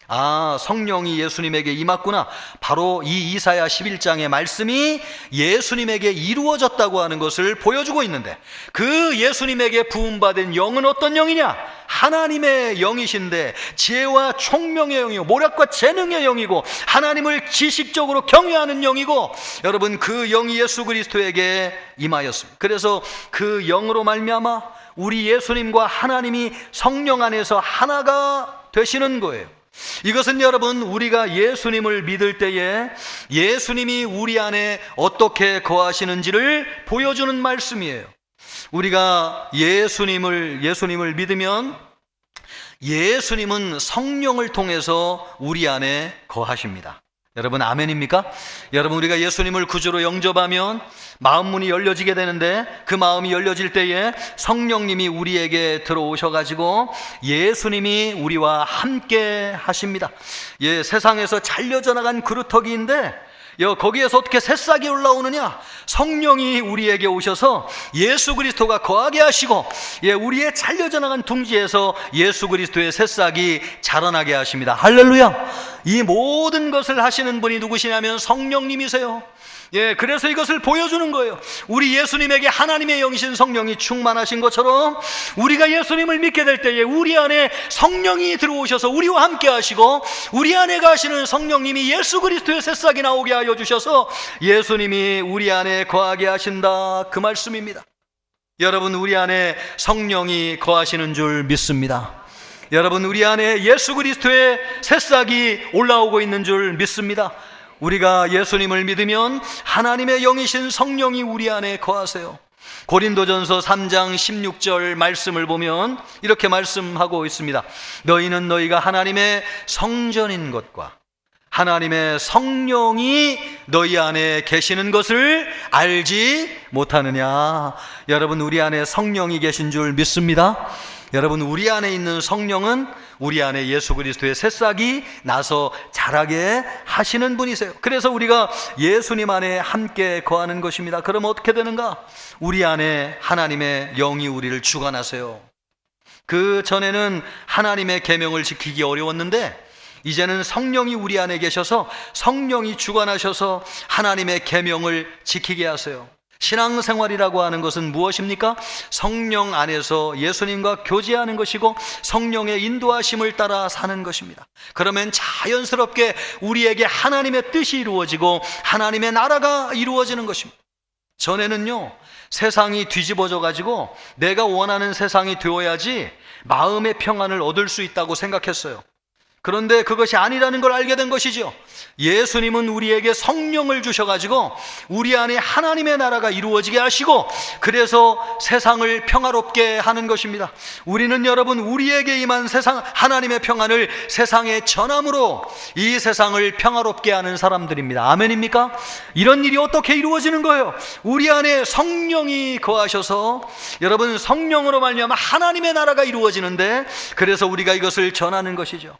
아, 성령이 예수님에게 임했구나. 바로 이 이사야 11장의 말씀이 예수님에게 이루어졌다고 하는 것을 보여주고 있는데, 그 예수님에게 부음받은 영은 어떤 영이냐? 하나님의 영이신데, 지혜와 총명의 영이고 모략과 재능의 영이고 하나님을 지식적으로 경외하는 영이고, 여러분 그 영이 예수 그리스도에게 임하였습니다. 그래서 그 영으로 말미암아 우리 예수님과 하나님이 성령 안에서 하나가 되시는 거예요. 이것은 여러분, 우리가 예수님을 믿을 때에 예수님이 우리 안에 어떻게 거하시는지를 보여주는 말씀이에요. 우리가 예수님을 믿으면 예수님은 성령을 통해서 우리 안에 거하십니다. 여러분 아멘입니까? 여러분, 우리가 예수님을 구주로 영접하면 마음문이 열려지게 되는데, 그 마음이 열려질 때에 성령님이 우리에게 들어오셔가지고 예수님이 우리와 함께 하십니다. 세상에서 잘려져 나간 그루터기인데 거기에서 어떻게 새싹이 올라오느냐? 성령이 우리에게 오셔서 예수 그리스도가 거하게 하시고, 우리의 잘려져 나간 둥지에서 예수 그리스도의 새싹이 자라나게 하십니다. 할렐루야! 이 모든 것을 하시는 분이 누구시냐면 성령님이세요. 그래서 이것을 보여주는 거예요. 우리 예수님에게 하나님의 영이신 성령이 충만하신 것처럼 우리가 예수님을 믿게 될 때에 우리 안에 성령이 들어오셔서 우리와 함께 하시고, 우리 안에 가시는 성령님이 예수 그리스도의 새싹이 나오게 하여 주셔서 예수님이 우리 안에 거하게 하신다, 그 말씀입니다. 여러분, 우리 안에 성령이 거하시는 줄 믿습니다. 여러분, 우리 안에 예수 그리스도의 새싹이 올라오고 있는 줄 믿습니다. 우리가 예수님을 믿으면 하나님의 영이신 성령이 우리 안에 거하세요. 고린도전서 3장 16절 말씀을 보면 이렇게 말씀하고 있습니다. 너희는 너희가 하나님의 성전인 것과 하나님의 성령이 너희 안에 계시는 것을 알지 못하느냐. 여러분, 우리 안에 성령이 계신 줄 믿습니다. 여러분, 우리 안에 있는 성령은 우리 안에 예수 그리스도의 새싹이 나서 자라게 하시는 분이세요. 그래서 우리가 예수님 안에 함께 거하는 것입니다. 그럼 어떻게 되는가? 우리 안에 하나님의 영이 우리를 주관하세요. 그 전에는 하나님의 계명을 지키기 어려웠는데, 이제는 성령이 우리 안에 계셔서 성령이 주관하셔서 하나님의 계명을 지키게 하세요. 신앙생활이라고 하는 것은 무엇입니까? 성령 안에서 예수님과 교제하는 것이고 성령의 인도하심을 따라 사는 것입니다. 그러면 자연스럽게 우리에게 하나님의 뜻이 이루어지고 하나님의 나라가 이루어지는 것입니다. 전에는요, 세상이 뒤집어져 가지고 내가 원하는 세상이 되어야지 마음의 평안을 얻을 수 있다고 생각했어요. 그런데 그것이 아니라는 걸 알게 된 것이죠. 예수님은 우리에게 성령을 주셔가지고 우리 안에 하나님의 나라가 이루어지게 하시고 그래서 세상을 평화롭게 하는 것입니다. 우리는 여러분 우리에게 임한 세상 하나님의 평안을 세상에 전함으로 이 세상을 평화롭게 하는 사람들입니다. 아멘입니까? 이런 일이 어떻게 이루어지는 거예요? 우리 안에 성령이 거하셔서 여러분 성령으로 말미암아 하나님의 나라가 이루어지는데 그래서 우리가 이것을 전하는 것이죠.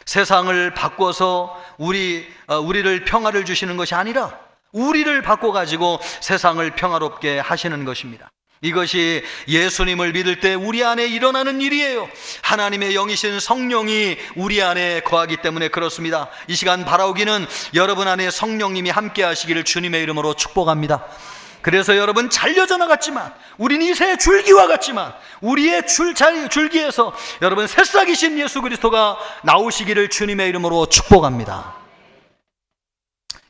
세상을 바꿔서 우리를 평화를 주시는 것이 아니라 우리를 바꿔가지고 세상을 평화롭게 하시는 것입니다. 이것이 예수님을 믿을 때 우리 안에 일어나는 일이에요. 하나님의 영이신 성령이 우리 안에 거하기 때문에 그렇습니다. 이 시간 바라오기는 여러분 안에 성령님이 함께 하시기를 주님의 이름으로 축복합니다. 그래서 여러분 잘려져 나갔지만 우리는 이새 줄기와 같지만 우리의 줄기에서 여러분 새싹이신 예수 그리스도가 나오시기를 주님의 이름으로 축복합니다.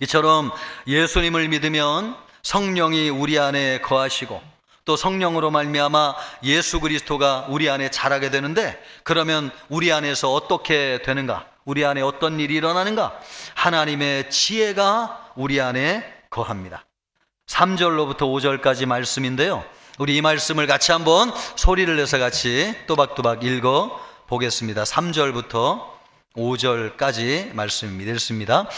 이처럼 예수님을 믿으면 성령이 우리 안에 거하시고 또 성령으로 말미암아 예수 그리스도가 우리 안에 자라게 되는데 그러면 우리 안에서 어떻게 되는가? 우리 안에 어떤 일이 일어나는가? 하나님의 지혜가 우리 안에 거합니다. 3절로부터 5절까지 말씀인데요, 우리 이 말씀을 같이 한번 소리를 내서 같이 또박또박 읽어 보겠습니다. 3절부터 5절까지 말씀이 읽습니다.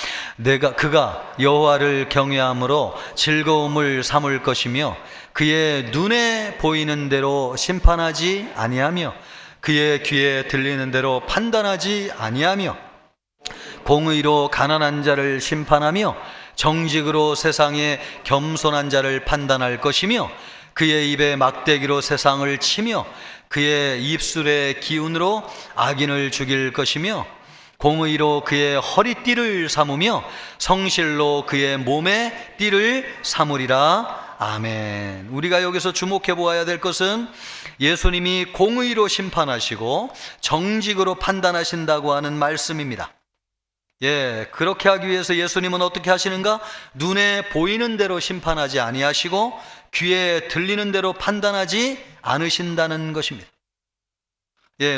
그가 여호와를 경외함으로 즐거움을 삼을 것이며 그의 눈에 보이는 대로 심판하지 아니하며 그의 귀에 들리는 대로 판단하지 아니하며 공의로 가난한 자를 심판하며 정직으로 세상에 겸손한 자를 판단할 것이며 그의 입에 막대기로 세상을 치며 그의 입술의 기운으로 악인을 죽일 것이며 공의로 그의 허리띠를 삼으며 성실로 그의 몸에 띠를 삼으리라. 아멘. 우리가 여기서 주목해 보아야 될 것은 예수님이 공의로 심판하시고 정직으로 판단하신다고 하는 말씀입니다. 그렇게 하기 위해서 예수님은 어떻게 하시는가? 눈에 보이는 대로 심판하지 아니하시고 귀에 들리는 대로 판단하지 않으신다는 것입니다.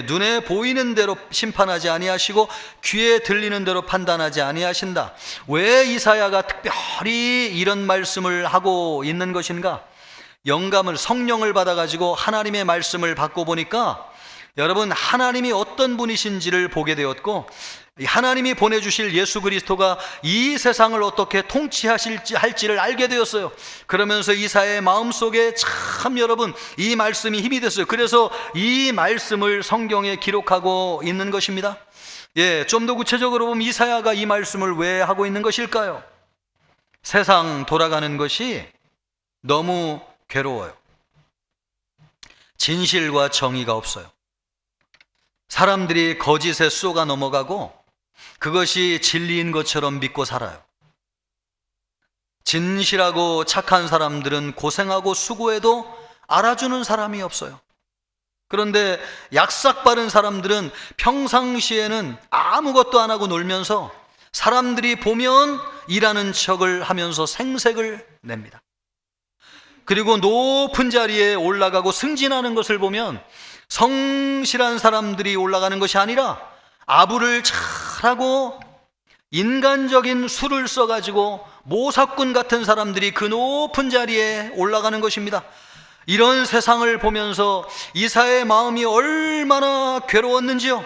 눈에 보이는 대로 심판하지 아니하시고 귀에 들리는 대로 판단하지 아니하신다. 왜 이사야가 특별히 이런 말씀을 하고 있는 것인가? 영감을, 성령을 받아가지고 하나님의 말씀을 받고 보니까 여러분 하나님이 어떤 분이신지를 보게 되었고 하나님이 보내주실 예수 그리스도가 이 세상을 어떻게 통치할지를 알게 되었어요. 그러면서 이사야의 마음속에 참 여러분 이 말씀이 힘이 됐어요. 그래서 이 말씀을 성경에 기록하고 있는 것입니다. 좀 더 구체적으로 보면 이사야가 이 말씀을 왜 하고 있는 것일까요? 세상 돌아가는 것이 너무 괴로워요. 진실과 정의가 없어요. 사람들이 거짓에 쏘가 넘어가고 그것이 진리인 것처럼 믿고 살아요. 진실하고 착한 사람들은 고생하고 수고해도 알아주는 사람이 없어요. 그런데 약삭 빠른 사람들은 평상시에는 아무것도 안 하고 놀면서 사람들이 보면 일하는 척을 하면서 생색을 냅니다. 그리고 높은 자리에 올라가고 승진하는 것을 보면 성실한 사람들이 올라가는 것이 아니라 아부를 잘하고 인간적인 수를 써가지고 모사꾼 같은 사람들이 그 높은 자리에 올라가는 것입니다. 이런 세상을 보면서 이사야의 마음이 얼마나 괴로웠는지요.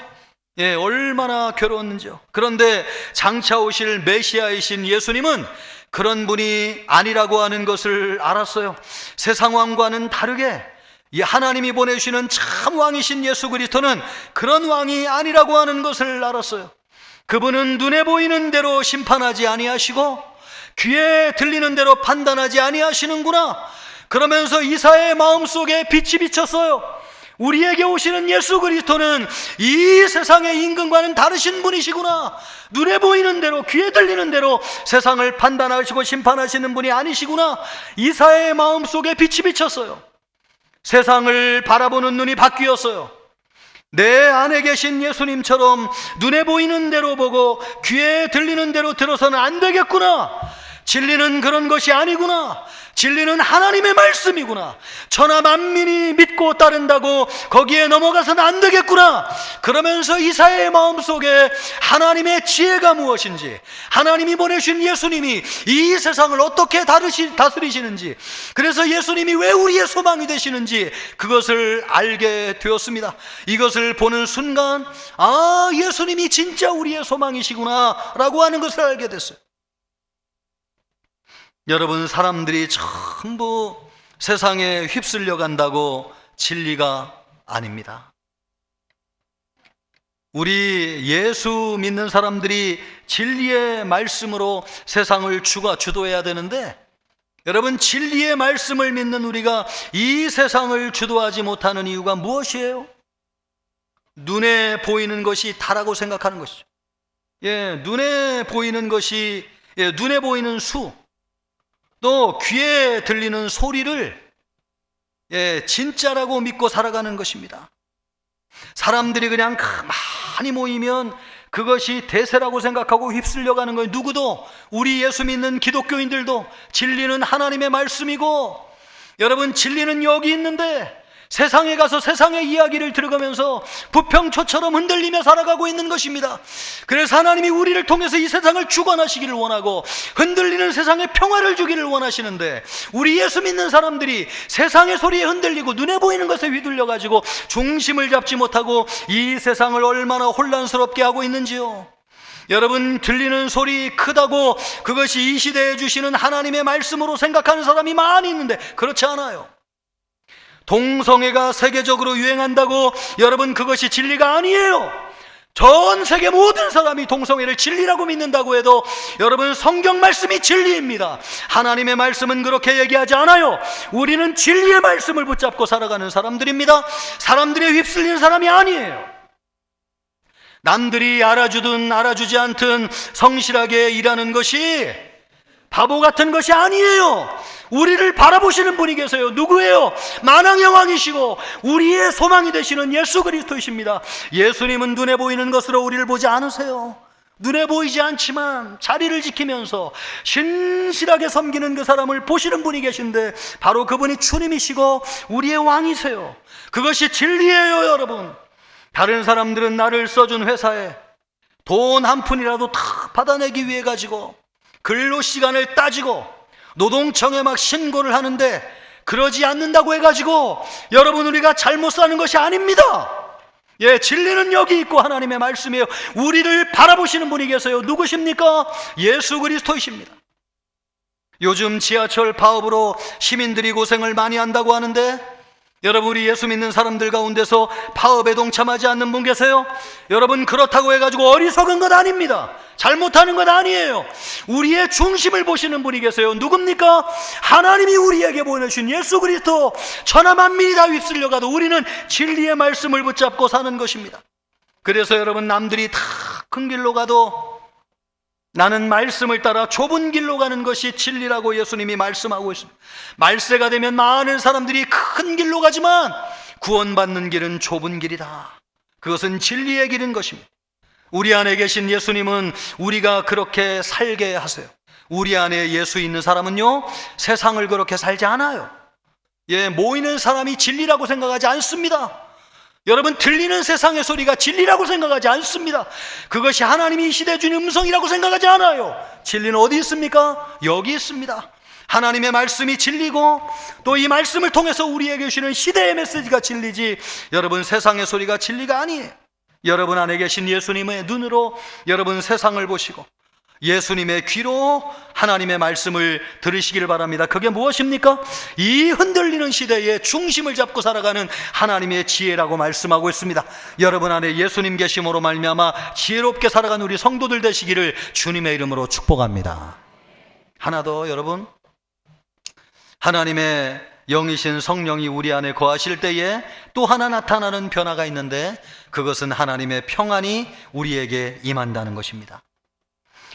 얼마나 괴로웠는지요. 그런데 장차 오실 메시아이신 예수님은 그런 분이 아니라고 하는 것을 알았어요. 세상 왕과는 다르게 이 하나님이 보내주시는 참 왕이신 예수 그리스도는 그런 왕이 아니라고 하는 것을 알았어요. 그분은 눈에 보이는 대로 심판하지 아니하시고 귀에 들리는 대로 판단하지 아니하시는구나. 그러면서 이사야의 마음속에 빛이 비쳤어요. 우리에게 오시는 예수 그리스도는 이 세상의 임금과는 다르신 분이시구나. 눈에 보이는 대로, 귀에 들리는 대로 세상을 판단하시고 심판하시는 분이 아니시구나. 이사야의 마음속에 빛이 비쳤어요. 세상을 바라보는 눈이 바뀌었어요. 내 안에 계신 예수님처럼 눈에 보이는 대로 보고 귀에 들리는 대로 들어서는 안 되겠구나. 진리는 그런 것이 아니구나. 진리는 하나님의 말씀이구나. 천하 만민이 믿고 따른다고 거기에 넘어가서는 안 되겠구나. 그러면서 이사야의 마음속에 하나님의 지혜가 무엇인지, 하나님이 보내신 예수님이 이 세상을 어떻게 다스리시는지, 그래서 예수님이 왜 우리의 소망이 되시는지 그것을 알게 되었습니다. 이것을 보는 순간 아, 예수님이 진짜 우리의 소망이시구나 라고 하는 것을 알게 됐어요. 여러분, 사람들이 전부 세상에 휩쓸려 간다고 진리가 아닙니다. 우리 예수 믿는 사람들이 진리의 말씀으로 세상을 주도해야 되는데, 여러분, 진리의 말씀을 믿는 우리가 이 세상을 주도하지 못하는 이유가 무엇이에요? 눈에 보이는 것이 다라고 생각하는 것이죠. 눈에 보이는 것이, 눈에 보이는 수, 또 귀에 들리는 소리를 진짜라고 믿고 살아가는 것입니다. 사람들이 그냥 많이 모이면 그것이 대세라고 생각하고 휩쓸려가는 거예요. 누구도, 우리 예수 믿는 기독교인들도 진리는 하나님의 말씀이고, 여러분, 진리는 여기 있는데 세상에 가서 세상의 이야기를 들어가면서 부평초처럼 흔들리며 살아가고 있는 것입니다. 그래서 하나님이 우리를 통해서 이 세상을 주관하시기를 원하고 흔들리는 세상에 평화를 주기를 원하시는데, 우리 예수 믿는 사람들이 세상의 소리에 흔들리고 눈에 보이는 것에 휘둘려가지고 중심을 잡지 못하고 이 세상을 얼마나 혼란스럽게 하고 있는지요. 여러분, 들리는 소리 크다고 그것이 이 시대에 주시는 하나님의 말씀으로 생각하는 사람이 많이 있는데 그렇지 않아요. 동성애가 세계적으로 유행한다고 여러분, 그것이 진리가 아니에요. 전 세계 모든 사람이 동성애를 진리라고 믿는다고 해도 여러분, 성경 말씀이 진리입니다. 하나님의 말씀은 그렇게 얘기하지 않아요. 우리는 진리의 말씀을 붙잡고 살아가는 사람들입니다. 사람들에 휩쓸리는 사람이 아니에요. 남들이 알아주든 알아주지 않든 성실하게 일하는 것이 바보 같은 것이 아니에요. 우리를 바라보시는 분이 계세요. 누구예요? 만왕의 왕이시고 우리의 소망이 되시는 예수 그리스도이십니다. 예수님은 눈에 보이는 것으로 우리를 보지 않으세요. 눈에 보이지 않지만 자리를 지키면서 신실하게 섬기는 그 사람을 보시는 분이 계신데, 바로 그분이 주님이시고 우리의 왕이세요. 그것이 진리예요. 여러분, 다른 사람들은 나를 써준 회사에 돈 한 푼이라도 다 받아내기 위해 가지고 근로 시간을 따지고 노동청에 막 신고를 하는데, 그러지 않는다고 해가지고 여러분, 우리가 잘못 사는 것이 아닙니다. 진리는 여기 있고 하나님의 말씀이에요. 우리를 바라보시는 분이 계세요. 누구십니까? 예수 그리스도이십니다. 요즘 지하철 파업으로 시민들이 고생을 많이 한다고 하는데, 여러분, 우리 예수 믿는 사람들 가운데서 파업에 동참하지 않는 분 계세요? 여러분, 그렇다고 해가지고 어리석은 것 아닙니다. 잘못하는 것 아니에요. 우리의 중심을 보시는 분이 계세요. 누굽니까? 하나님이 우리에게 보내신 예수 그리스도. 천하 만민이 다 휩쓸려가도 우리는 진리의 말씀을 붙잡고 사는 것입니다. 그래서 여러분, 남들이 다 큰 길로 가도 나는 말씀을 따라 좁은 길로 가는 것이 진리라고 예수님이 말씀하고 있습니다. 말세가 되면 많은 사람들이 큰 길로 가지만 구원받는 길은 좁은 길이다. 그것은 진리의 길인 것입니다. 우리 안에 계신 예수님은 우리가 그렇게 살게 하세요. 우리 안에 예수 있는 사람은요, 세상을 그렇게 살지 않아요. 모이는 사람이 진리라고 생각하지 않습니다. 여러분, 들리는 세상의 소리가 진리라고 생각하지 않습니다. 그것이 하나님이 이 시대에 주는 음성이라고 생각하지 않아요. 진리는 어디 있습니까? 여기 있습니다. 하나님의 말씀이 진리고, 또 이 말씀을 통해서 우리에게 주시는 시대의 메시지가 진리지, 여러분, 세상의 소리가 진리가 아니에요. 여러분 안에 계신 예수님의 눈으로 여러분 세상을 보시고 예수님의 귀로 하나님의 말씀을 들으시기를 바랍니다. 그게 무엇입니까? 이 흔들리는 시대에 중심을 잡고 살아가는 하나님의 지혜라고 말씀하고 있습니다. 여러분 안에 예수님 계심으로 말미암아 지혜롭게 살아가는 우리 성도들 되시기를 주님의 이름으로 축복합니다. 하나 더, 여러분, 하나님의 영이신 성령이 우리 안에 거하실 때에 또 하나 나타나는 변화가 있는데, 그것은 하나님의 평안이 우리에게 임한다는 것입니다.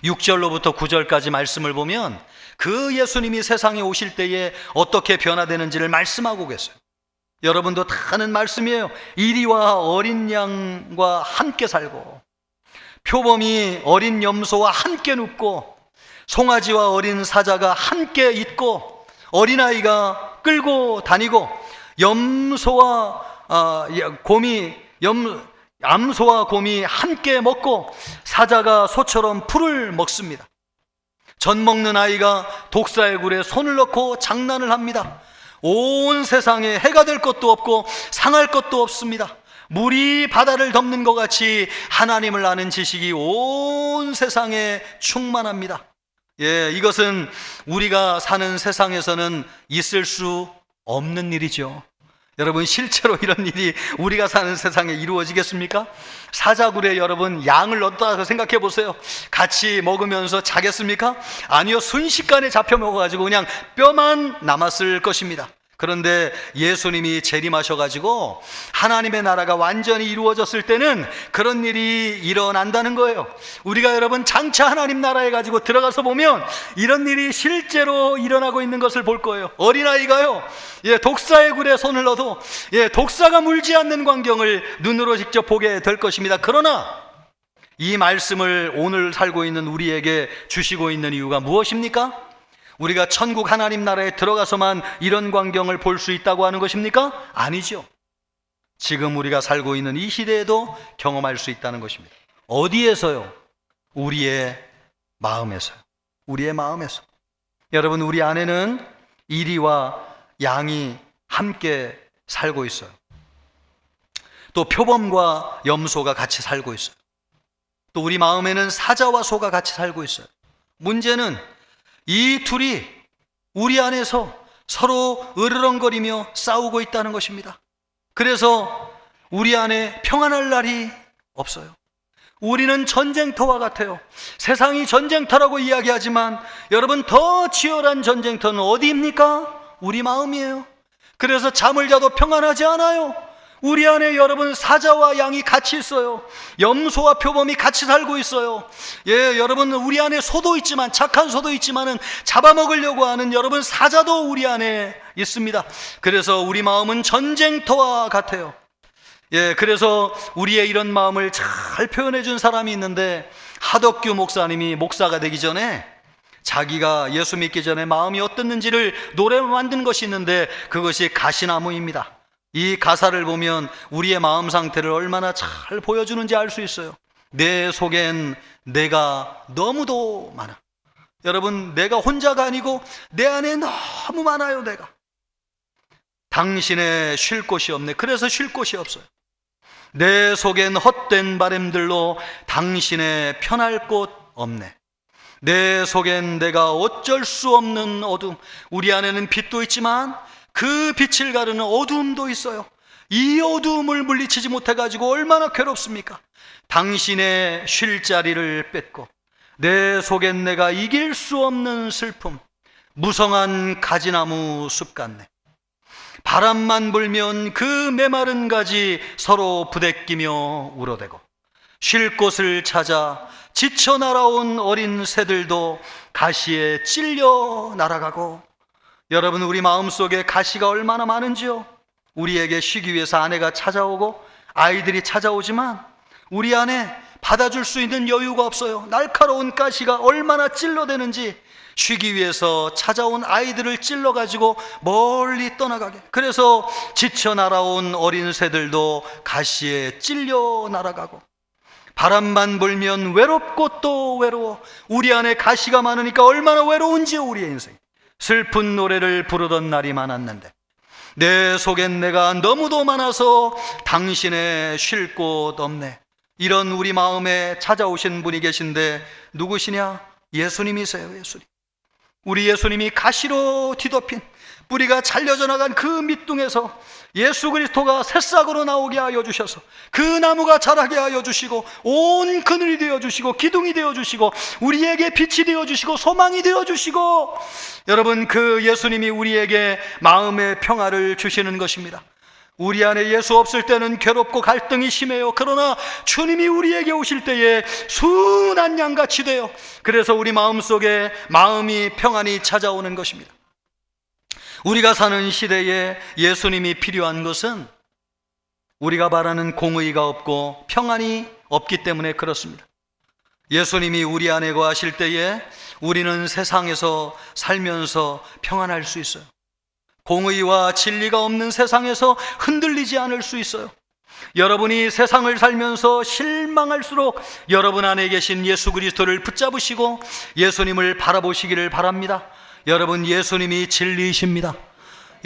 6절로부터 9절까지 말씀을 보면 그 예수님이 세상에 오실 때에 어떻게 변화되는지를 말씀하고 계세요. 여러분도 다 아는 말씀이에요. 이리와 어린 양과 함께 살고, 표범이 어린 염소와 함께 눕고, 송아지와 어린 사자가 함께 있고, 어린아이가 끌고 다니고, 암소와 곰이 함께 먹고, 사자가 소처럼 풀을 먹습니다. 젖 먹는 아이가 독사의 굴에 손을 넣고 장난을 합니다. 온 세상에 해가 될 것도 없고 상할 것도 없습니다. 물이 바다를 덮는 것 같이 하나님을 아는 지식이 온 세상에 충만합니다. 이것은 우리가 사는 세상에서는 있을 수 없는 일이죠. 여러분, 실제로 이런 일이 우리가 사는 세상에 이루어지겠습니까? 사자굴에 여러분 양을 넣었다고 생각해 보세요. 같이 먹으면서 자겠습니까? 아니요, 순식간에 잡혀 먹어가지고 그냥 뼈만 남았을 것입니다. 그런데 예수님이 재림하셔가지고 하나님의 나라가 완전히 이루어졌을 때는 그런 일이 일어난다는 거예요. 우리가 여러분 장차 하나님 나라에 가지고 들어가서 보면 이런 일이 실제로 일어나고 있는 것을 볼 거예요. 어린아이가요, 독사의 굴에 손을 넣어도 독사가 물지 않는 광경을 눈으로 직접 보게 될 것입니다. 그러나 이 말씀을 오늘 살고 있는 우리에게 주시고 있는 이유가 무엇입니까? 우리가 천국 하나님 나라에 들어가서만 이런 광경을 볼 수 있다고 하는 것입니까? 아니죠. 지금 우리가 살고 있는 이 시대에도 경험할 수 있다는 것입니다. 어디에서요? 우리의 마음에서요. 우리의 마음에서. 여러분, 우리 안에는 이리와 양이 함께 살고 있어요. 또 표범과 염소가 같이 살고 있어요. 또 우리 마음에는 사자와 소가 같이 살고 있어요. 문제는 이 둘이 우리 안에서 서로 으르렁거리며 싸우고 있다는 것입니다. 그래서 우리 안에 평안할 날이 없어요. 우리는 전쟁터와 같아요. 세상이 전쟁터라고 이야기하지만 여러분, 더 치열한 전쟁터는 어디입니까? 우리 마음이에요. 그래서 잠을 자도 평안하지 않아요. 우리 안에 여러분 사자와 양이 같이 있어요. 염소와 표범이 같이 살고 있어요. 여러분, 우리 안에 소도 있지만, 착한 소도 있지만은 잡아먹으려고 하는 여러분 사자도 우리 안에 있습니다. 그래서 우리 마음은 전쟁터와 같아요. 그래서 우리의 이런 마음을 잘 표현해 준 사람이 있는데, 하덕규 목사님이 목사가 되기 전에 자기가 예수 믿기 전에 마음이 어땠는지를 노래로 만든 것이 있는데, 그것이 가시나무입니다. 이 가사를 보면 우리의 마음 상태를 얼마나 잘 보여주는지 알 수 있어요. 내 속엔 내가 너무도 많아. 여러분, 내가 혼자가 아니고 내 안에 너무 많아요. 내가 당신의 쉴 곳이 없네. 그래서 쉴 곳이 없어요. 내 속엔 헛된 바램들로 당신의 편할 곳 없네. 내 속엔 내가 어쩔 수 없는 어둠. 우리 안에는 빛도 있지만 그 빛을 가르는 어두움도 있어요. 이 어두움을 물리치지 못해가지고 얼마나 괴롭습니까? 당신의 쉴 자리를 뺏고 내 속엔 내가 이길 수 없는 슬픔, 무성한 가지나무 숲 같네. 바람만 불면 그 메마른 가지 서로 부대끼며 울어대고, 쉴 곳을 찾아 지쳐 날아온 어린 새들도 가시에 찔려 날아가고. 여러분, 우리 마음속에 가시가 얼마나 많은지요. 우리에게 쉬기 위해서 아내가 찾아오고 아이들이 찾아오지만 우리 안에 받아줄 수 있는 여유가 없어요. 날카로운 가시가 얼마나 찔러대는지, 쉬기 위해서 찾아온 아이들을 찔러가지고 멀리 떠나가게. 그래서 지쳐 날아온 어린 새들도 가시에 찔려 날아가고, 바람만 불면 외롭고 또 외로워. 우리 안에 가시가 많으니까 얼마나 외로운지요. 우리의 인생 슬픈 노래를 부르던 날이 많았는데, 내 속엔 내가 너무도 많아서 당신의 쉴 곳 없네. 이런 우리 마음에 찾아오신 분이 계신데 누구시냐? 예수님이세요. 예수님. 우리 예수님이 가시로 뒤덮인 뿌리가 잘려져 나간 그 밑둥에서 예수 그리스도가 새싹으로 나오게 하여 주셔서 그 나무가 자라게 하여 주시고 온 그늘이 되어 주시고 기둥이 되어 주시고 우리에게 빛이 되어 주시고 소망이 되어 주시고, 여러분, 그 예수님이 우리에게 마음의 평화를 주시는 것입니다. 우리 안에 예수 없을 때는 괴롭고 갈등이 심해요. 그러나 주님이 우리에게 오실 때에 순한 양같이 돼요. 그래서 우리 마음속에 마음이 평안이 찾아오는 것입니다. 우리가 사는 시대에 예수님이 필요한 것은 우리가 바라는 공의가 없고 평안이 없기 때문에 그렇습니다. 예수님이 우리 안에 거하실 때에 우리는 세상에서 살면서 평안할 수 있어요. 공의와 진리가 없는 세상에서 흔들리지 않을 수 있어요. 여러분이 세상을 살면서 실망할수록 여러분 안에 계신 예수 그리스도를 붙잡으시고 예수님을 바라보시기를 바랍니다. 여러분, 예수님이 진리이십니다.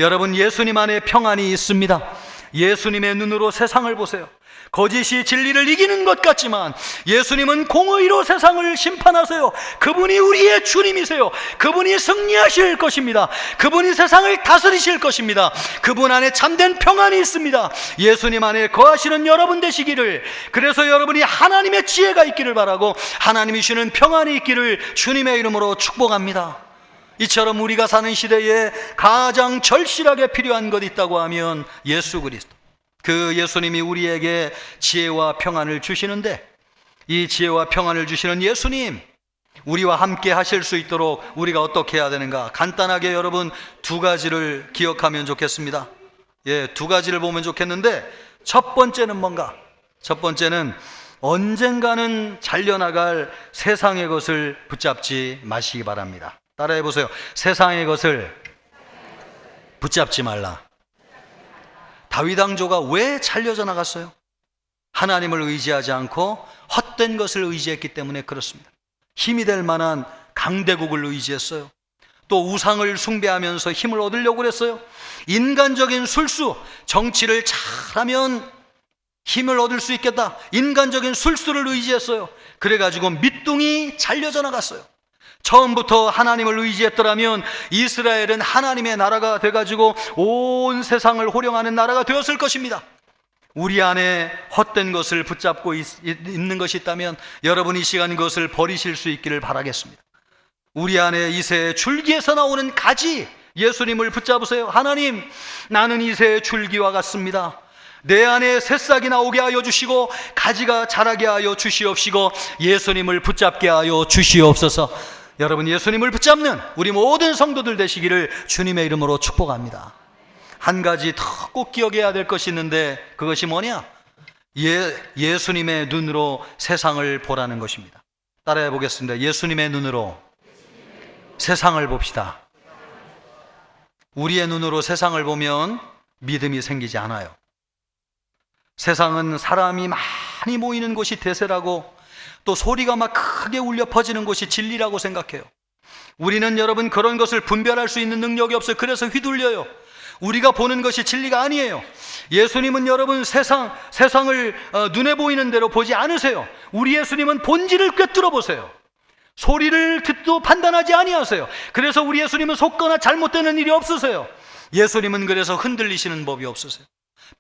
여러분, 예수님 안에 평안이 있습니다. 예수님의 눈으로 세상을 보세요. 거짓이 진리를 이기는 것 같지만 예수님은 공의로 세상을 심판하세요. 그분이 우리의 주님이세요. 그분이 승리하실 것입니다. 그분이 세상을 다스리실 것입니다. 그분 안에 참된 평안이 있습니다. 예수님 안에 거하시는 여러분 되시기를, 그래서 여러분이 하나님의 지혜가 있기를 바라고 하나님이 주는 평안이 있기를 주님의 이름으로 축복합니다. 이처럼 우리가 사는 시대에 가장 절실하게 필요한 것 있다고 하면 예수 그리스도, 그 예수님이 우리에게 지혜와 평안을 주시는데, 이 지혜와 평안을 주시는 예수님, 우리와 함께 하실 수 있도록 우리가 어떻게 해야 되는가? 간단하게 여러분 두 가지를 기억하면 좋겠습니다. 두 가지를 보면 좋겠는데, 첫 번째는 뭔가? 첫 번째는 언젠가는 잘려나갈 세상의 것을 붙잡지 마시기 바랍니다. 따라해 보세요. 세상의 것을 붙잡지 말라. 다윗 왕조가 왜 잘려져 나갔어요? 하나님을 의지하지 않고 헛된 것을 의지했기 때문에 그렇습니다. 힘이 될 만한 강대국을 의지했어요. 또 우상을 숭배하면서 힘을 얻으려고 그랬어요. 인간적인 술수, 정치를 잘하면 힘을 얻을 수 있겠다, 인간적인 술수를 의지했어요. 그래가지고 밑둥이 잘려져 나갔어요. 처음부터 하나님을 의지했더라면 이스라엘은 하나님의 나라가 돼가지고 온 세상을 호령하는 나라가 되었을 것입니다. 우리 안에 헛된 것을 붙잡고 있는 것이 있다면 여러분 이 시간 그것을 버리실 수 있기를 바라겠습니다. 우리 안에 이새의 줄기에서 나오는 가지, 예수님을 붙잡으세요. 하나님, 나는 이새의 줄기와 같습니다. 내 안에 새싹이 나오게 하여 주시고 가지가 자라게 하여 주시옵시고 예수님을 붙잡게 하여 주시옵소서. 여러분, 예수님을 붙잡는 우리 모든 성도들 되시기를 주님의 이름으로 축복합니다. 한 가지 더 꼭 기억해야 될 것이 있는데, 그것이 뭐냐? 예수님의 눈으로 세상을 보라는 것입니다. 따라해 보겠습니다. 예수님의 눈으로 세상을 봅시다. 우리의 눈으로 세상을 보면 믿음이 생기지 않아요. 세상은 사람이 많이 모이는 곳이 대세라고, 또 소리가 막 크게 울려 퍼지는 곳이 진리라고 생각해요. 우리는 여러분 그런 것을 분별할 수 있는 능력이 없어요. 그래서 휘둘려요. 우리가 보는 것이 진리가 아니에요. 예수님은 여러분 세상을 눈에 보이는 대로 보지 않으세요. 우리 예수님은 본질을 꿰뚫어 보세요. 소리를 듣도 판단하지 아니하세요. 그래서 우리 예수님은 속거나 잘못되는 일이 없으세요. 예수님은 그래서 흔들리시는 법이 없으세요.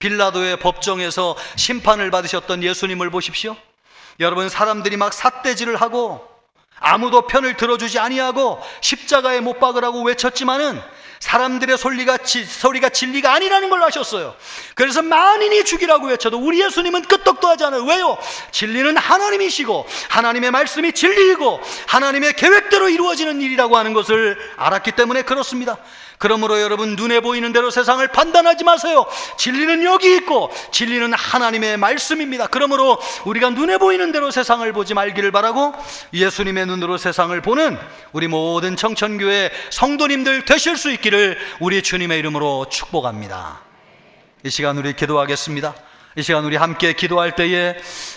빌라도의 법정에서 심판을 받으셨던 예수님을 보십시오. 여러분, 사람들이 막 삿대질을 하고 아무도 편을 들어주지 아니하고 십자가에 못 박으라고 외쳤지만은 사람들의 소리가 진리가 아니라는 걸 아셨어요. 그래서 만인이 죽이라고 외쳐도 우리 예수님은 끄떡도 하지 않아요. 왜요? 진리는 하나님이시고 하나님의 말씀이 진리이고 하나님의 계획대로 이루어지는 일이라고 하는 것을 알았기 때문에 그렇습니다. 그러므로 여러분, 눈에 보이는 대로 세상을 판단하지 마세요. 진리는 여기 있고 진리는 하나님의 말씀입니다. 그러므로 우리가 눈에 보이는 대로 세상을 보지 말기를 바라고 예수님의 눈으로 세상을 보는 우리 모든 청천교회 성도님들 되실 수 있기를 우리 주님의 이름으로 축복합니다. 이 시간 우리 기도하겠습니다. 이 시간 우리 함께 기도할 때에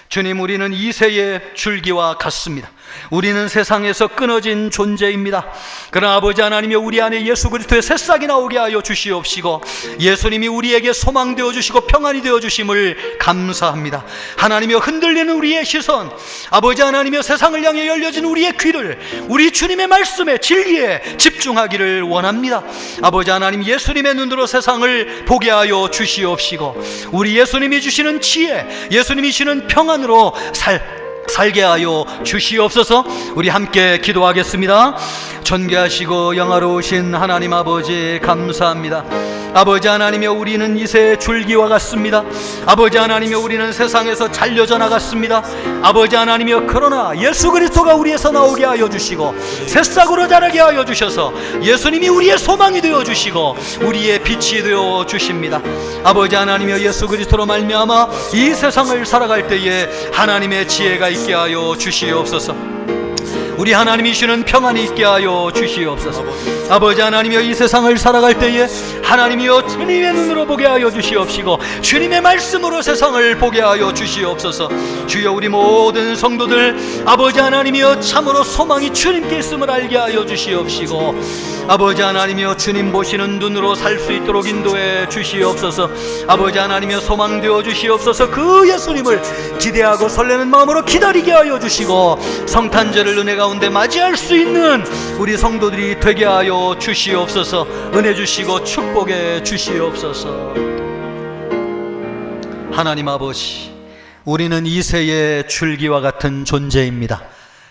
주님, 우리는 이새의 줄기와 같습니다. 우리는 세상에서 끊어진 존재입니다. 그러나 아버지 하나님이 우리 안에 예수 그리스도의 새싹이 나오게 하여 주시옵시고, 예수님이 우리에게 소망 되어주시고 평안이 되어주심을 감사합니다. 하나님이여, 흔들리는 우리의 시선, 아버지 하나님이여, 세상을 향해 열려진 우리의 귀를 우리 주님의 말씀에, 진리에 집중하기를 원합니다. 아버지 하나님, 예수님의 눈으로 세상을 보게 하여 주시옵시고, 우리 예수님이 주시는 지혜, 예수님이 주시는 평안으로 살게 하여 주시옵소서. 우리 함께 기도하겠습니다. 존귀하시고 영화로우신 하나님 아버지, 감사합니다. 아버지 하나님이여, 우리는 이새의 줄기와 같습니다. 아버지 하나님이여, 우리는 세상에서 잘려져 나갔습니다. 아버지 하나님이여, 그러나 예수 그리스도가 우리에서 나오게 하여 주시고 새싹으로 자라게 하여 주셔서 예수님이 우리의 소망이 되어 주시고 우리의 빛이 되어 주십니다. 아버지 하나님이여, 예수 그리스도로 말미암아 이 세상을 살아갈 때에 하나님의 지혜가 있게 하여 주시옵소서. 우리 하나님이 주시는 평안이 있게 하여 주시옵소서. 아버지 하나님이여, 이 세상을 살아갈 때에 하나님이여, 주님의 눈으로 보게 하여 주시옵시고 주님의 말씀으로 세상을 보게 하여 주시옵소서. 주여, 우리 모든 성도들 아버지 하나님이여, 참으로 소망이 주님께 있음을 알게 하여 주시옵시고, 아버지 하나님이여, 주님 보시는 눈으로 살 수 있도록 인도해 주시옵소서. 아버지 하나님이여, 소망되어 주시옵소서. 그 예수님을 기대하고 설레는 마음으로 기다리게 하여 주시고 성탄절을 은혜 가운데 맞이할 수 있는 우리 성도들이 되게 하여 주시옵소서. 은혜 주시고 축복해 주시옵소서. 하나님 아버지, 우리는 이새의 줄기와 같은 존재입니다.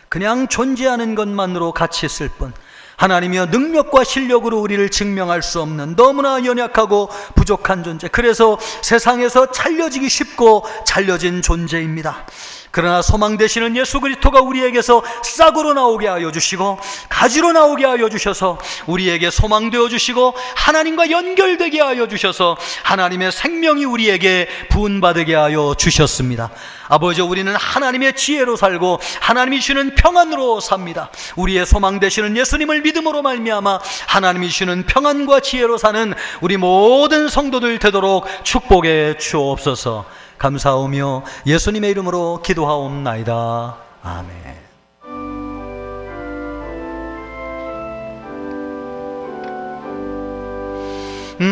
그냥 존재하는 것만으로 가치 있을 뿐, 하나님이여, 능력과 실력으로 우리를 증명할 수 없는 너무나 연약하고 부족한 존재, 그래서 세상에서 잘려지기 쉽고 잘려진 존재입니다. 그러나 소망 되시는 예수 그리스도가 우리에게서 싹으로 나오게 하여 주시고 가지로 나오게 하여 주셔서 우리에게 소망 되어 주시고 하나님과 연결되게 하여 주셔서 하나님의 생명이 우리에게 부은받게 하여 주셨습니다. 아버지, 우리는 하나님의 지혜로 살고 하나님이 주시는 평안으로 삽니다. 우리의 소망 되시는 예수님을 믿음으로 말미암아 하나님이 주시는 평안과 지혜로 사는 우리 모든 성도들 되도록 축복해 주옵소서. 감사하오며 예수님의 이름으로 기도하옵나이다. 아멘.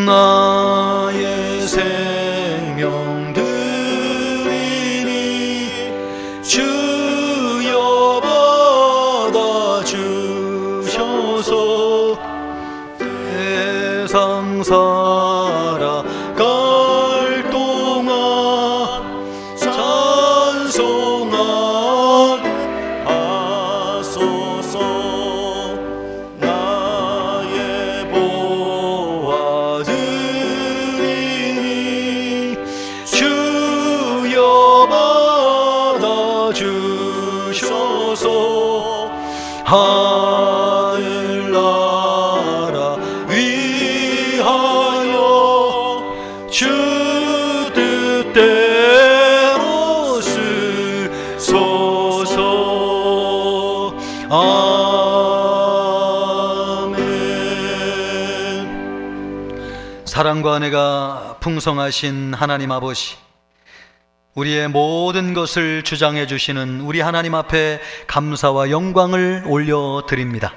나의 생명 드리니 주여 받아주셔서 세상 살아갈 동안 찬송하소서. 나의 보아 드리니 주여 받아주셔서 하늘나라 위하여 주 뜻대로 쓰소서. 아멘. 사랑과 은혜가 풍성하신 하나님 아버지, 우리의 모든 것을 주장해 주시는 우리 하나님 앞에 감사와 영광을 올려드립니다.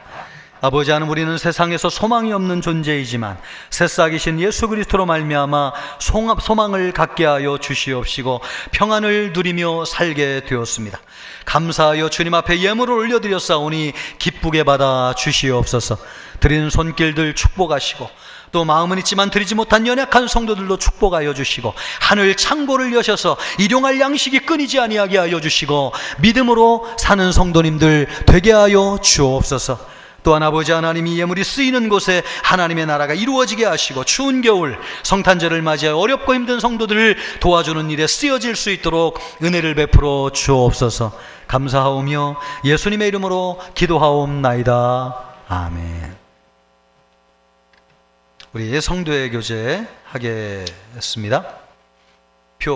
아버지 하나님, 우리는 세상에서 소망이 없는 존재이지만 새싹이신 예수 그리스도로 말미암아 소망을 갖게 하여 주시옵시고 평안을 누리며 살게 되었습니다. 감사하여 주님 앞에 예물을 올려드렸사오니 기쁘게 받아 주시옵소서. 드리는 손길들 축복하시고 또 마음은 있지만 드리지 못한 연약한 성도들도 축복하여 주시고 하늘 창고를 여셔서 일용할 양식이 끊이지 아니하게 하여 주시고 믿음으로 사는 성도님들 되게 하여 주옵소서. 또한 아버지 하나님이 예물이 쓰이는 곳에 하나님의 나라가 이루어지게 하시고 추운 겨울 성탄절을 맞이하여 어렵고 힘든 성도들을 도와주는 일에 쓰여질 수 있도록 은혜를 베풀어 주옵소서. 감사하오며 예수님의 이름으로 기도하옵나이다. 아멘. 우리 성도의 교제 하겠습니다.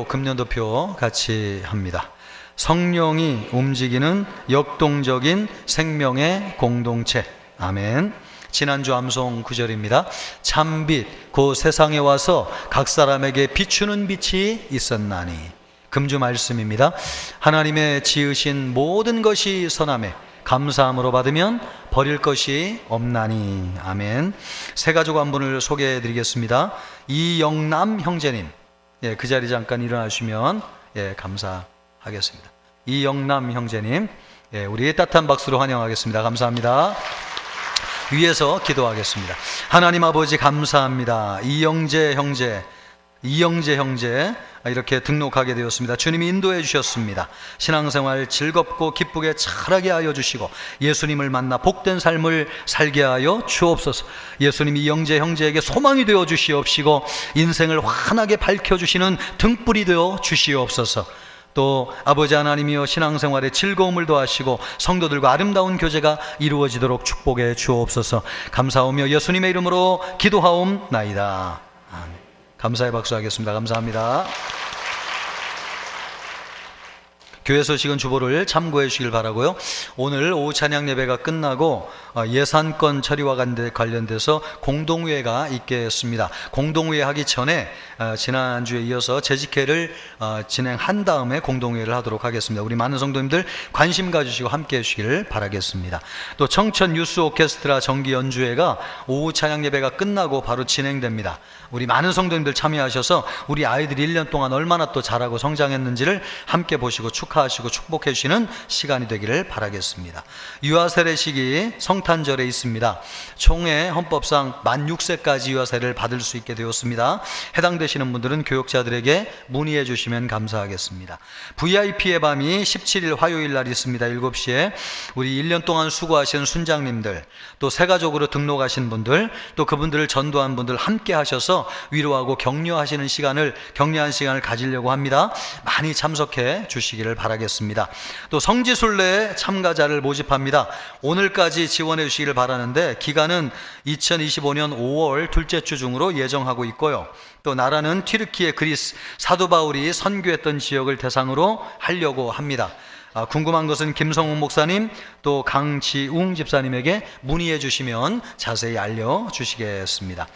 금년도표 같이 합니다. 성령이 움직이는 역동적인 생명의 공동체. 아멘. 지난주 암송 구절입니다. 참빛 곧 세상에 와서 각 사람에게 비추는 빛이 있었나니. 금주 말씀입니다. 하나님의 지으신 모든 것이 선하매 감사함으로 받으면 버릴 것이 없나니. 아멘. 세 가족 한 분을 소개해 드리겠습니다. 이영남 형제님, 그 자리 잠깐 일어나시면 감사하겠습니다. 이영남 형제님, 우리 따뜻한 박수로 환영하겠습니다. 감사합니다. 위에서 기도하겠습니다. 하나님 아버지 감사합니다. 이영재 형제 이렇게 등록하게 되었습니다. 주님이 인도해 주셨습니다. 신앙생활 즐겁고 기쁘게 잘하게 하여 주시고 예수님을 만나 복된 삶을 살게 하여 주옵소서. 예수님이 이영재 형제에게 소망이 되어 주시옵시고 인생을 환하게 밝혀주시는 등불이 되어 주시옵소서. 또 아버지 하나님이여 신앙생활에 즐거움을 더하시고 성도들과 아름다운 교제가 이루어지도록 축복해 주옵소서. 감사하며 예수님의 이름으로 기도하옵나이다. 아멘. 감사의 박수하겠습니다. 감사합니다. 교회 소식은 주보를 참고해 주시길 바라고요. 오늘 오후 찬양 예배가 끝나고 예산권 처리와 관련돼서 공동회가 있겠습니다. 공동회 하기 전에 지난주에 이어서 재직회를 진행한 다음에 공동회를 하도록 하겠습니다. 우리 많은 성도님들 관심 가주시고 함께해 주시길 바라겠습니다. 또 청천 유스 오케스트라 정기 연주회가 오후 찬양 예배가 끝나고 바로 진행됩니다. 우리 많은 성도님들 참여하셔서 우리 아이들이 1년 동안 얼마나 또 잘하고 성장했는지를 함께 보시고 축하하시고 축복해 주시는 시간이 되기를 바라겠습니다. 유아 세례식이 성탄절에 있습니다. 총회 헌법상 만 6세까지 유아 세례를 받을 수 있게 되었습니다. 해당되시는 분들은 교육자들에게 문의해 주시면 감사하겠습니다. VIP의 밤이 17일 화요일 날 있습니다. 7시에 우리 1년 동안 수고하신 순장님들, 또 새가족으로 등록하신 분들, 또 그분들을 전도한 분들 함께 하셔서 위로하고 격려하는 시간을 가지려고 합니다. 많이 참석해 주시기를 바라겠습니다. 또 성지순례 참가자를 모집합니다. 오늘까지 지원해 주시기를 바라는데 기간은 2025년 5월 둘째 주 중으로 예정하고 있고요. 또 나라는 튀르키예, 그리스, 사도 바울이 선교했던 지역을 대상으로 하려고 합니다. 궁금한 것은 김성훈 목사님 또 강지웅 집사님에게 문의해 주시면 자세히 알려주시겠습니다.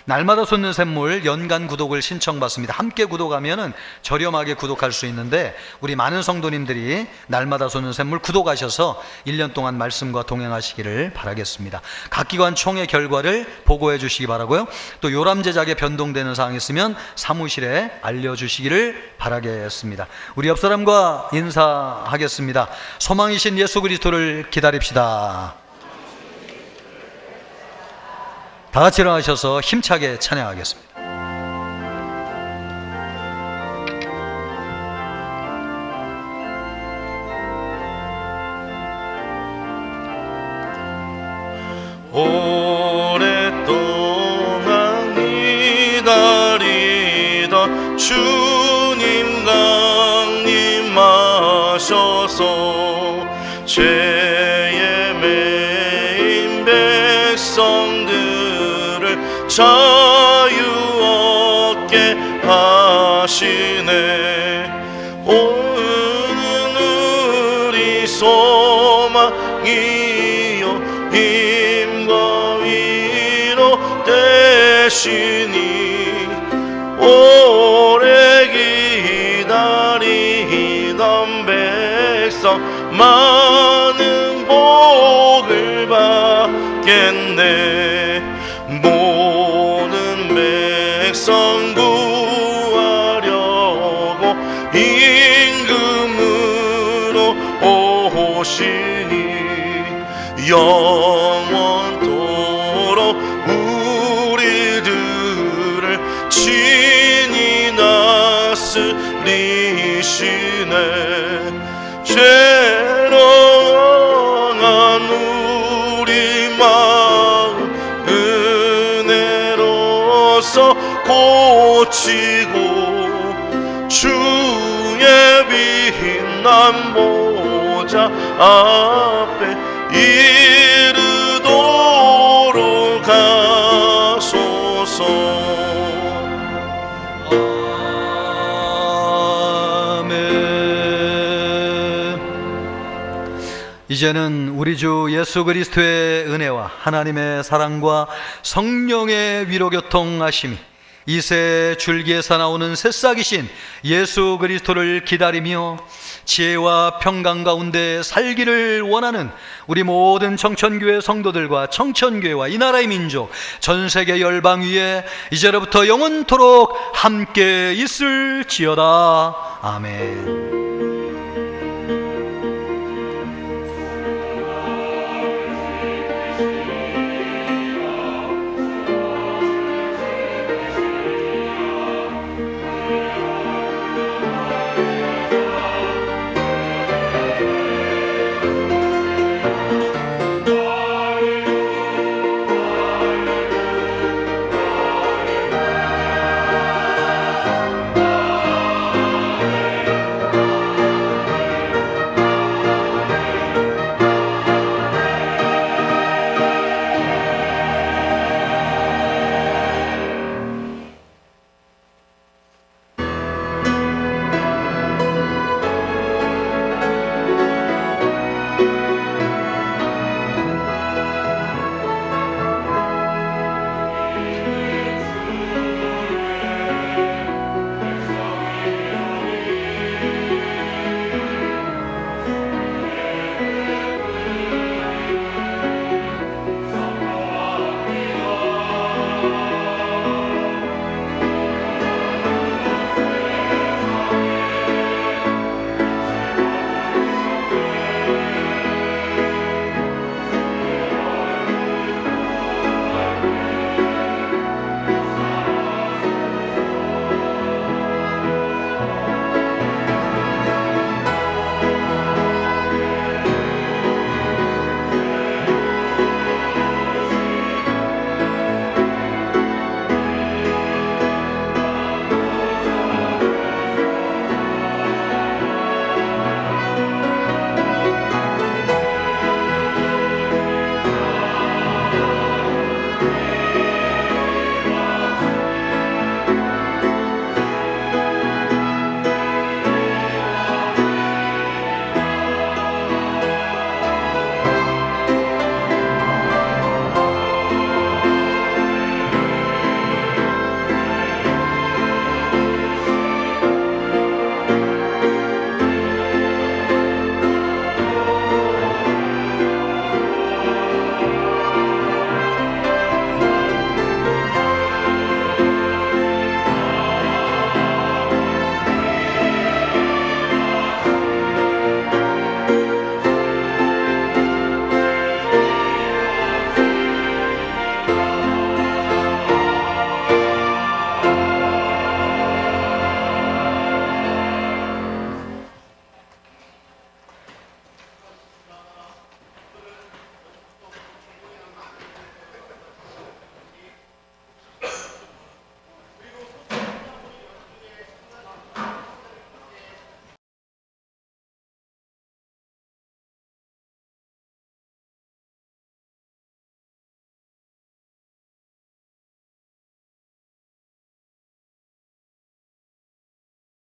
날마다 솟는 샘물 연간 구독을 신청받습니다. 함께 구독하면 저렴하게 구독할 수 있는데 우리 많은 성도님들이 날마다 솟는 샘물 구독하셔서 1년 동안 말씀과 동행하시기를 바라겠습니다. 각 기관 총회 결과를 보고해 주시기 바라고요. 또 요람 제작에 변동되는 사항이 있으면 사무실에 알려주시기를 바라겠습니다. 우리 옆 사람과 인사하겠습니다. 소망이신 예수 그리스도를 기다립시다. 다 같이 일어나셔서 힘차게 찬양하겠습니다. 오랫동안 기다리던 주님 강림하셔서 죄에 매인 백성들을 자유 얻게 하시네. 오늘은 우리 소망이요 힘과 위로 되시니 오래 기다리던 백성 많은 복을 받겠네. 모든 백성 구하려고 임금으로 오시니 영원토록 우리들을 친히 다스리시네. 죄로 향한 우리 마음 은혜로서 고치고 주의 빛난 보좌 앞에 이르도록 하소서. 아멘. 이제 이제는 우리 주 예수 그리스도의 은혜와 하나님의 사랑과 성령의 위로교통하심이 이새 줄기에서 나오는 새싹이신 예수 그리스도를 기다리며 지혜와 평강 가운데 살기를 원하는 우리 모든 청천교회 성도들과 청천교회와 이 나라의 민족, 전 세계 열방 위에 이제로부터 영원토록 함께 있을지어다. 아멘.